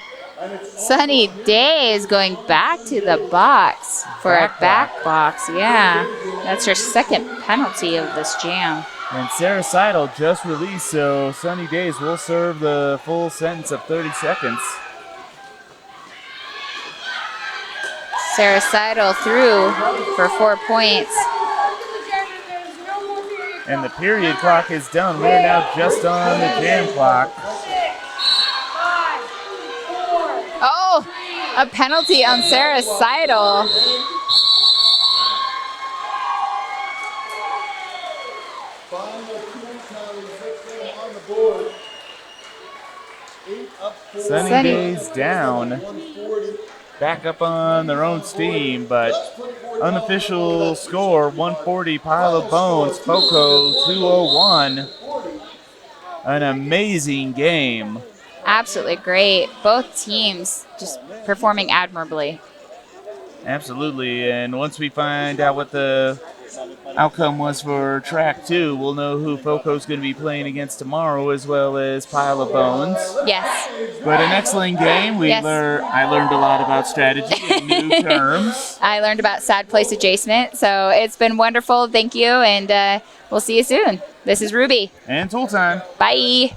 Sunny Day is going back to the box for a back box. Yeah, that's her second penalty of this jam.
And Sarah Seidel just released, so Sunny Days will serve the full sentence of 30 seconds.
Sarah Seidel threw for 4 points.
And the period clock is done. We're now just on the jam clock.
Oh, a penalty on Sarah Seidel.
Sunny Days down. Back up on their own steam, but unofficial score 140 Pile of Bones, FOCO 201. An amazing game.
Absolutely great. Both teams just performing admirably.
Absolutely, and once we find out what the outcome was for track 2, we'll know who FOCO's going to be playing against tomorrow, as well as Pile of Bones.
Yes.
But an excellent game. I learned a lot about strategy and new terms.
I learned about sad place adjacent, so it's been wonderful. Thank you, and we'll see you soon. This is Ruby.
And Tool Time.
Bye.